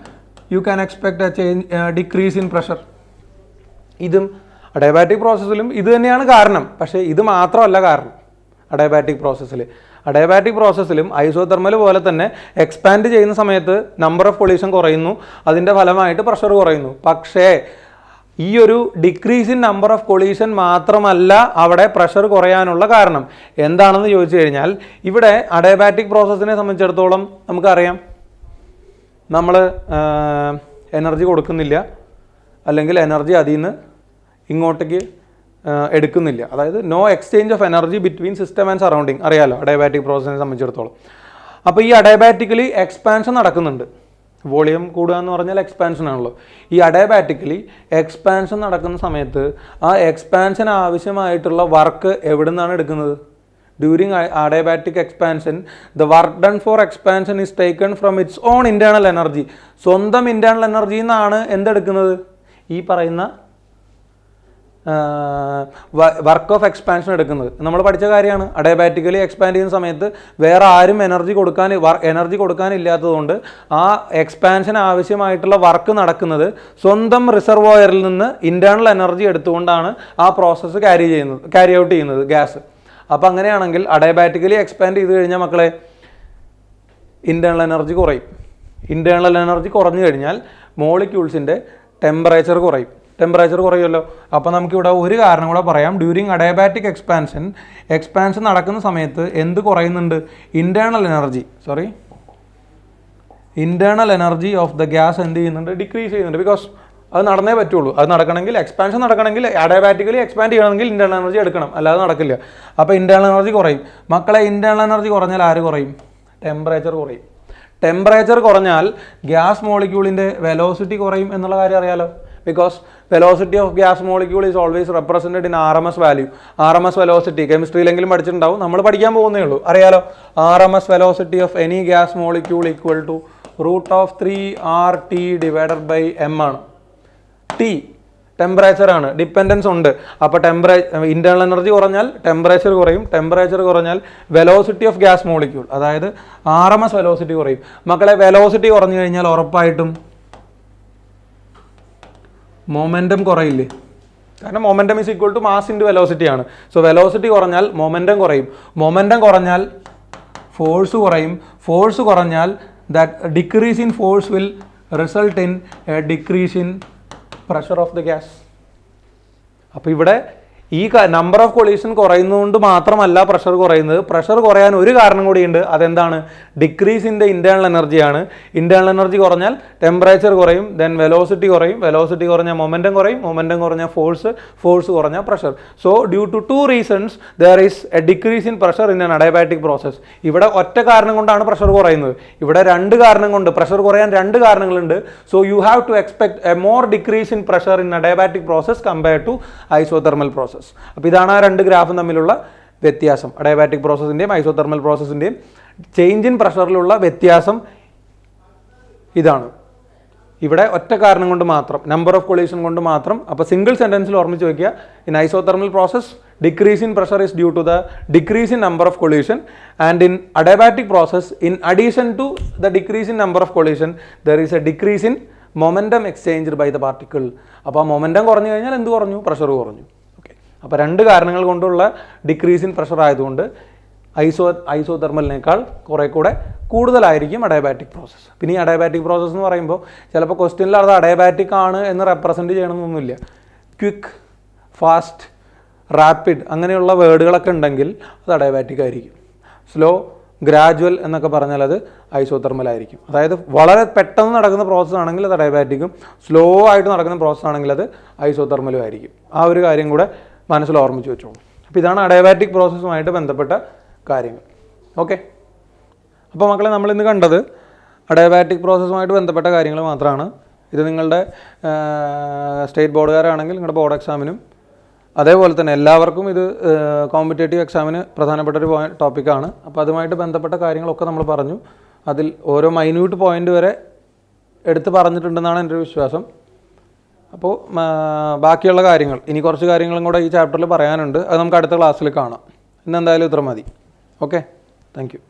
you can expect decrease in pressure. ഇതും അഡയബാറ്റിക് പ്രോസസ്സിലും ഇത് തന്നെയാണ് കാരണം. പക്ഷേ ഇത് മാത്രമല്ല കാരണം. അഡയബാറ്റിക് പ്രോസസ്സിലും ഐസോതെർമൽ പോലെ തന്നെ എക്സ്പാൻഡ് ചെയ്യുന്ന സമയത്ത് നമ്പർ ഓഫ് കൊളീഷൻ കുറയുന്നു. അതിൻ്റെ ഫലമായിട്ട് പ്രഷർ കുറയുന്നു. പക്ഷേ ഈ ഒരു decrease in number of collision മാത്രമല്ല അവിടെ പ്രഷർ കുറയാനുള്ള കാരണം. എന്താണെന്ന് ചോദിച്ചു കഴിഞ്ഞാൽ ഇവിടെ അഡയബാറ്റിക് പ്രോസസ്സിനെ സംബന്ധിച്ചിടത്തോളം നമുക്കറിയാം, നമ്മൾ എനർജി കൊടുക്കുന്നില്ല, അല്ലെങ്കിൽ എനർജി അതിൽ നിന്ന് ഇങ്ങോട്ടേക്ക് എടുക്കുന്നില്ല. അതായത് no exchange of energy between system and surrounding. അറിയാലോ അഡയബാറ്റിക് പ്രോസസ്സിനെ സംബന്ധിച്ചിടത്തോളം. അപ്പോൾ ഈ അഡയബാറ്റിക്കലി എക്സ്പാൻഷൻ നടക്കുന്നുണ്ട്. വോളിയം കൂടുക എന്ന് പറഞ്ഞാൽ എക്സ്പാൻഷൻ ആണല്ലോ. ഈ അഡയബാറ്റിക്കലി എക്സ്പാൻഷൻ നടക്കുന്ന സമയത്ത് ആ എക്സ്പാൻഷൻ ആവശ്യമായിട്ടുള്ള വർക്ക് എവിടെ നിന്നാണ് എടുക്കുന്നത്? During adiabatic expansion the work done four expansion is taken from it's on internal energy. സ്വന്തം ഇൻറ്റേർണൽ എനർജിയിൽ നിന്നാണ് എന്തെടുക്കുന്നത്? ഈ പറയുന്ന വർക്ക് ഓഫ് എക്സ്പാൻഷൻ എടുക്കുന്നത്. നമ്മൾ പഠിച്ച കാര്യമാണ്. അഡയബാറ്റിക്കലി എക്സ്പാൻഡ് ചെയ്യുന്ന സമയത്ത് വേറെ ആരും എനർജി കൊടുക്കാനില്ലാത്തതുകൊണ്ട് ആ എക്സ്പാൻഷൻ ആവശ്യമായിട്ടുള്ള വർക്ക് നടക്കുന്നത് സ്വന്തം റിസർവോയറിൽ നിന്ന് ഇൻറ്റേർണൽ എനർജി എടുത്തുകൊണ്ടാണ് ആ പ്രോസസ്സ് ക്യാരി ഔട്ട് ചെയ്യുന്നത് ഗ്യാസ്. അപ്പോൾ അങ്ങനെയാണെങ്കിൽ അഡയബാറ്റിക്കലി എക്സ്പാൻഡ് ചെയ്ത് കഴിഞ്ഞാൽ മക്കളെ ഇൻറ്റേർണൽ എനർജി കുറയും. ഇൻറ്റേർണൽ എനർജി കുറഞ്ഞു കഴിഞ്ഞാൽ മോളിക്യൂൾസിൻ്റെ ടെമ്പറേച്ചർ കുറയുമല്ലോ. അപ്പോൾ നമുക്കിവിടെ ഒരു കാരണം കൂടെ പറയാം. ഡ്യൂറിങ് അഡയബാറ്റിക് എക്സ്പാൻഷൻ നടക്കുന്ന സമയത്ത് എന്ത് കുറയുന്നുണ്ട്? Internal energy of the gas എന്ത് ചെയ്യുന്നുണ്ട്? ഡിക്രീസ് ചെയ്യുന്നുണ്ട്. ബിക്കോസ് അത് നടന്നേ പറ്റുള്ളൂ. അത് നടക്കണമെങ്കിൽ, എക്സ്പാൻഷൻ നടക്കണമെങ്കിൽ, അഡയബാറ്റിക്കലി എക്സ്പാൻഡ് ചെയ്യണമെങ്കിൽ ഇൻറ്റേർണൽ എനർജി എടുക്കണം, അല്ലാതെ നടക്കില്ല. അപ്പോൾ ഇൻറ്റേർണൽ എനർജി കുറയും. മക്കളെ ഇൻറ്റേർണൽ എനർജി കുറഞ്ഞാൽ ആര് കുറയും? ടെമ്പറേച്ചർ കുറയും. ടെമ്പറേച്ചർ കുറഞ്ഞാൽ ഗ്യാസ് മോളിക്യൂളിൻ്റെ വെലോസിറ്റി കുറയും എന്നുള്ള കാര്യം അറിയാലോ. because velocity of gas molecule is always represented in RMS value. RMS velocity കെമിസ്ട്രിയിലെങ്കിലും പഠിച്ചിട്ടുണ്ടാവും, നമ്മൾ പഠിക്കാൻ പോകുന്നേ ഉള്ളൂ, അറിയാലോ. RMS velocity of any gas molecule equal to √3RT divided by m ആണ്. T ടെമ്പറേച്ചർ ആണ്, ഡിപ്പെൻഡൻസ് ഉണ്ട്. അപ്പോൾ ഇന്റേണൽ എനർജി കുറഞ്ഞാൽ ടെമ്പറേച്ചർ കുറയും, ടെമ്പറേച്ചർ കുറഞ്ഞാൽ വെലോസിറ്റി ഓഫ് ഗ്യാസ് മോളിക്യൂൾ, അതായത് RMS വെലോസിറ്റി കുറയും. മക്കളെ വെലോസിറ്റി കുറഞ്ഞു കഴിഞ്ഞാൽ ഉറപ്പായിട്ടും മൊമെൻറ്റം കുറയില്ലേ? കാരണം momentum is equal to mass into velocity ആണ്. സോ വെലോസിറ്റി കുറഞ്ഞാൽ മൊമെൻറ്റം കുറയും, മൊമെൻറ്റം കുറഞ്ഞാൽ ഫോഴ്സ് കുറയും, ഫോഴ്സ് കുറഞ്ഞാൽ that decrease in force will result in a decrease in pressure of the gas. അപ്പോൾ ഇവിടെ ഈ നമ്പർ ഓഫ് കൊളീഷൻ കുറയുന്നതുകൊണ്ട് മാത്രമല്ല പ്രഷർ കുറയുന്നത്. പ്രഷർ കുറയാൻ ഒരു കാരണം കൂടിയുണ്ട്. അതെന്താണ്? ഡിക്രീസ് ഇൻ ദ ഇന്റേണൽ എനർജിയാണ്. ഇന്റേണൽ എനർജി കുറഞ്ഞാൽ ടെമ്പറേച്ചർ കുറയും, ദെൻ വെലോസിറ്റി കുറയും, വെലോസിറ്റി കുറഞ്ഞാൽ മൊമെൻറ്റം കുറയും, മൊമെൻറ്റം കുറഞ്ഞാൽ ഫോഴ്സ് കുറഞ്ഞാൽ pressure. So due to 2 reasons there is a decrease in pressure in an adiabatic process. ഇവിടെ ഒറ്റ കാരണം കൊണ്ടാണ് പ്രഷർ കുറയുന്നത്. ഇവിടെ 2 കാരണം കൊണ്ട് പ്രഷർ കുറയാൻ 2 കാരണങ്ങളുണ്ട്. So you have to expect a more decrease in pressure in adiabatic process compared to isothermal process. അപ്പോൾ ഇതാണ് ആ 2 ഗ്രാഫും തമ്മിലുള്ള വ്യത്യാസം. അഡയബാറ്റിക് പ്രോസസ്സിൻ്റെയും ഐസോതെർമൽ പ്രോസസ്സിൻ്റെയും ചേഞ്ച് ഇൻ പ്രഷറിലുള്ള വ്യത്യാസം ഇതാണ്. ഇവിടെ ഒറ്റ കാരണം കൊണ്ട് മാത്രം, നമ്പർ ഓഫ് കൊളീഷൻ കൊണ്ട് മാത്രം. അപ്പോൾ സിംഗിൾ സെൻറ്റൻസിൽ ഓർമ്മിച്ച് വയ്ക്കുക, in isothermal process decrease in pressure is due to the decrease in number of collision, and in adiabatic process in addition to the decrease in number of collision there is a decrease in momentum exchanged by the particle. അപ്പോൾ ആ momentum കുറഞ്ഞു കഴിഞ്ഞാൽ എന്ത് കുറഞ്ഞു? Pressure കുറഞ്ഞു. അപ്പോൾ 2 കാരണങ്ങൾ കൊണ്ടുള്ള ഡിക്രീസ് ഇൻ പ്രഷർ ആയതുകൊണ്ട് ഐസോതെർമലിനേക്കാൾ കുറേ കൂടെ കൂടുതലായിരിക്കും അഡയബാറ്റിക് പ്രോസസ്സ്. പിന്നെ ഈ അഡയബാറ്റിക് പ്രോസസ്സ് എന്ന് പറയുമ്പോൾ ചിലപ്പോൾ ക്വസ്റ്റ്യനിൽ അത് അഡയബാറ്റിക് ആണ് എന്ന് റെപ്രസെൻറ്റ് ചെയ്യണമെന്നൊന്നുമില്ല. ക്വിക്ക്, ഫാസ്റ്റ്, റാപ്പിഡ് അങ്ങനെയുള്ള വേർഡുകളൊക്കെ ഉണ്ടെങ്കിൽ അത് അഡയബാറ്റിക് ആയിരിക്കും. സ്ലോ, ഗ്രാജുവൽ എന്നൊക്കെ പറഞ്ഞാൽ അത് ഐസോതെർമൽ ആയിരിക്കും. അതായത് വളരെ പെട്ടെന്ന് നടക്കുന്ന പ്രോസസ്സ് ആണെങ്കിൽ അത് അഡയബാറ്റിക്കും, സ്ലോ ആയിട്ട് നടക്കുന്ന പ്രോസസ്സ് ആണെങ്കിൽ അത് ഐസോതെർമലും ആയിരിക്കും. ആ ഒരു കാര്യം കൂടെ മനസ്സിൽ ഓർമ്മിച്ച് വെച്ചോളൂ. അപ്പോൾ ഇതാണ് അഡയബാറ്റിക് പ്രോസസ്സുമായിട്ട് ബന്ധപ്പെട്ട കാര്യങ്ങൾ. ഓക്കെ, അപ്പോൾ മക്കളെ നമ്മളിന്ന് കണ്ടത് അഡയബാറ്റിക് പ്രോസസ്സുമായിട്ട് ബന്ധപ്പെട്ട കാര്യങ്ങൾ മാത്രമാണ്. ഇത് നിങ്ങളുടെ സ്റ്റേറ്റ് ബോർഡുകാരാണെങ്കിൽ നിങ്ങളുടെ ബോർഡ് എക്സാമിനും അതേപോലെ തന്നെ എല്ലാവർക്കും ഇത് കോമ്പറ്റേറ്റീവ് എക്സാമിന് പ്രധാനപ്പെട്ട ഒരു ടോപ്പിക്കാണ്. അപ്പോൾ അതുമായിട്ട് ബന്ധപ്പെട്ട കാര്യങ്ങളൊക്കെ നമ്മൾ പറഞ്ഞു. അതിൽ ഓരോ മൈന്യൂട്ട് പോയിന്റ് വരെ എടുത്ത് പറഞ്ഞിട്ടുണ്ടെന്നാണ് എൻ്റെ ഒരു വിശ്വാസം. അപ്പോൾ ബാക്കിയുള്ള കാര്യങ്ങൾ, ഇനി കുറച്ച് കാര്യങ്ങളും കൂടെ ഈ ചാപ്റ്ററിൽ പറയാനുണ്ട്. അത് നമുക്ക് അടുത്ത ക്ലാസ്സിൽ കാണാം. ഇന്ന് എന്തായാലും ഇത്ര മതി. Okay, thank you.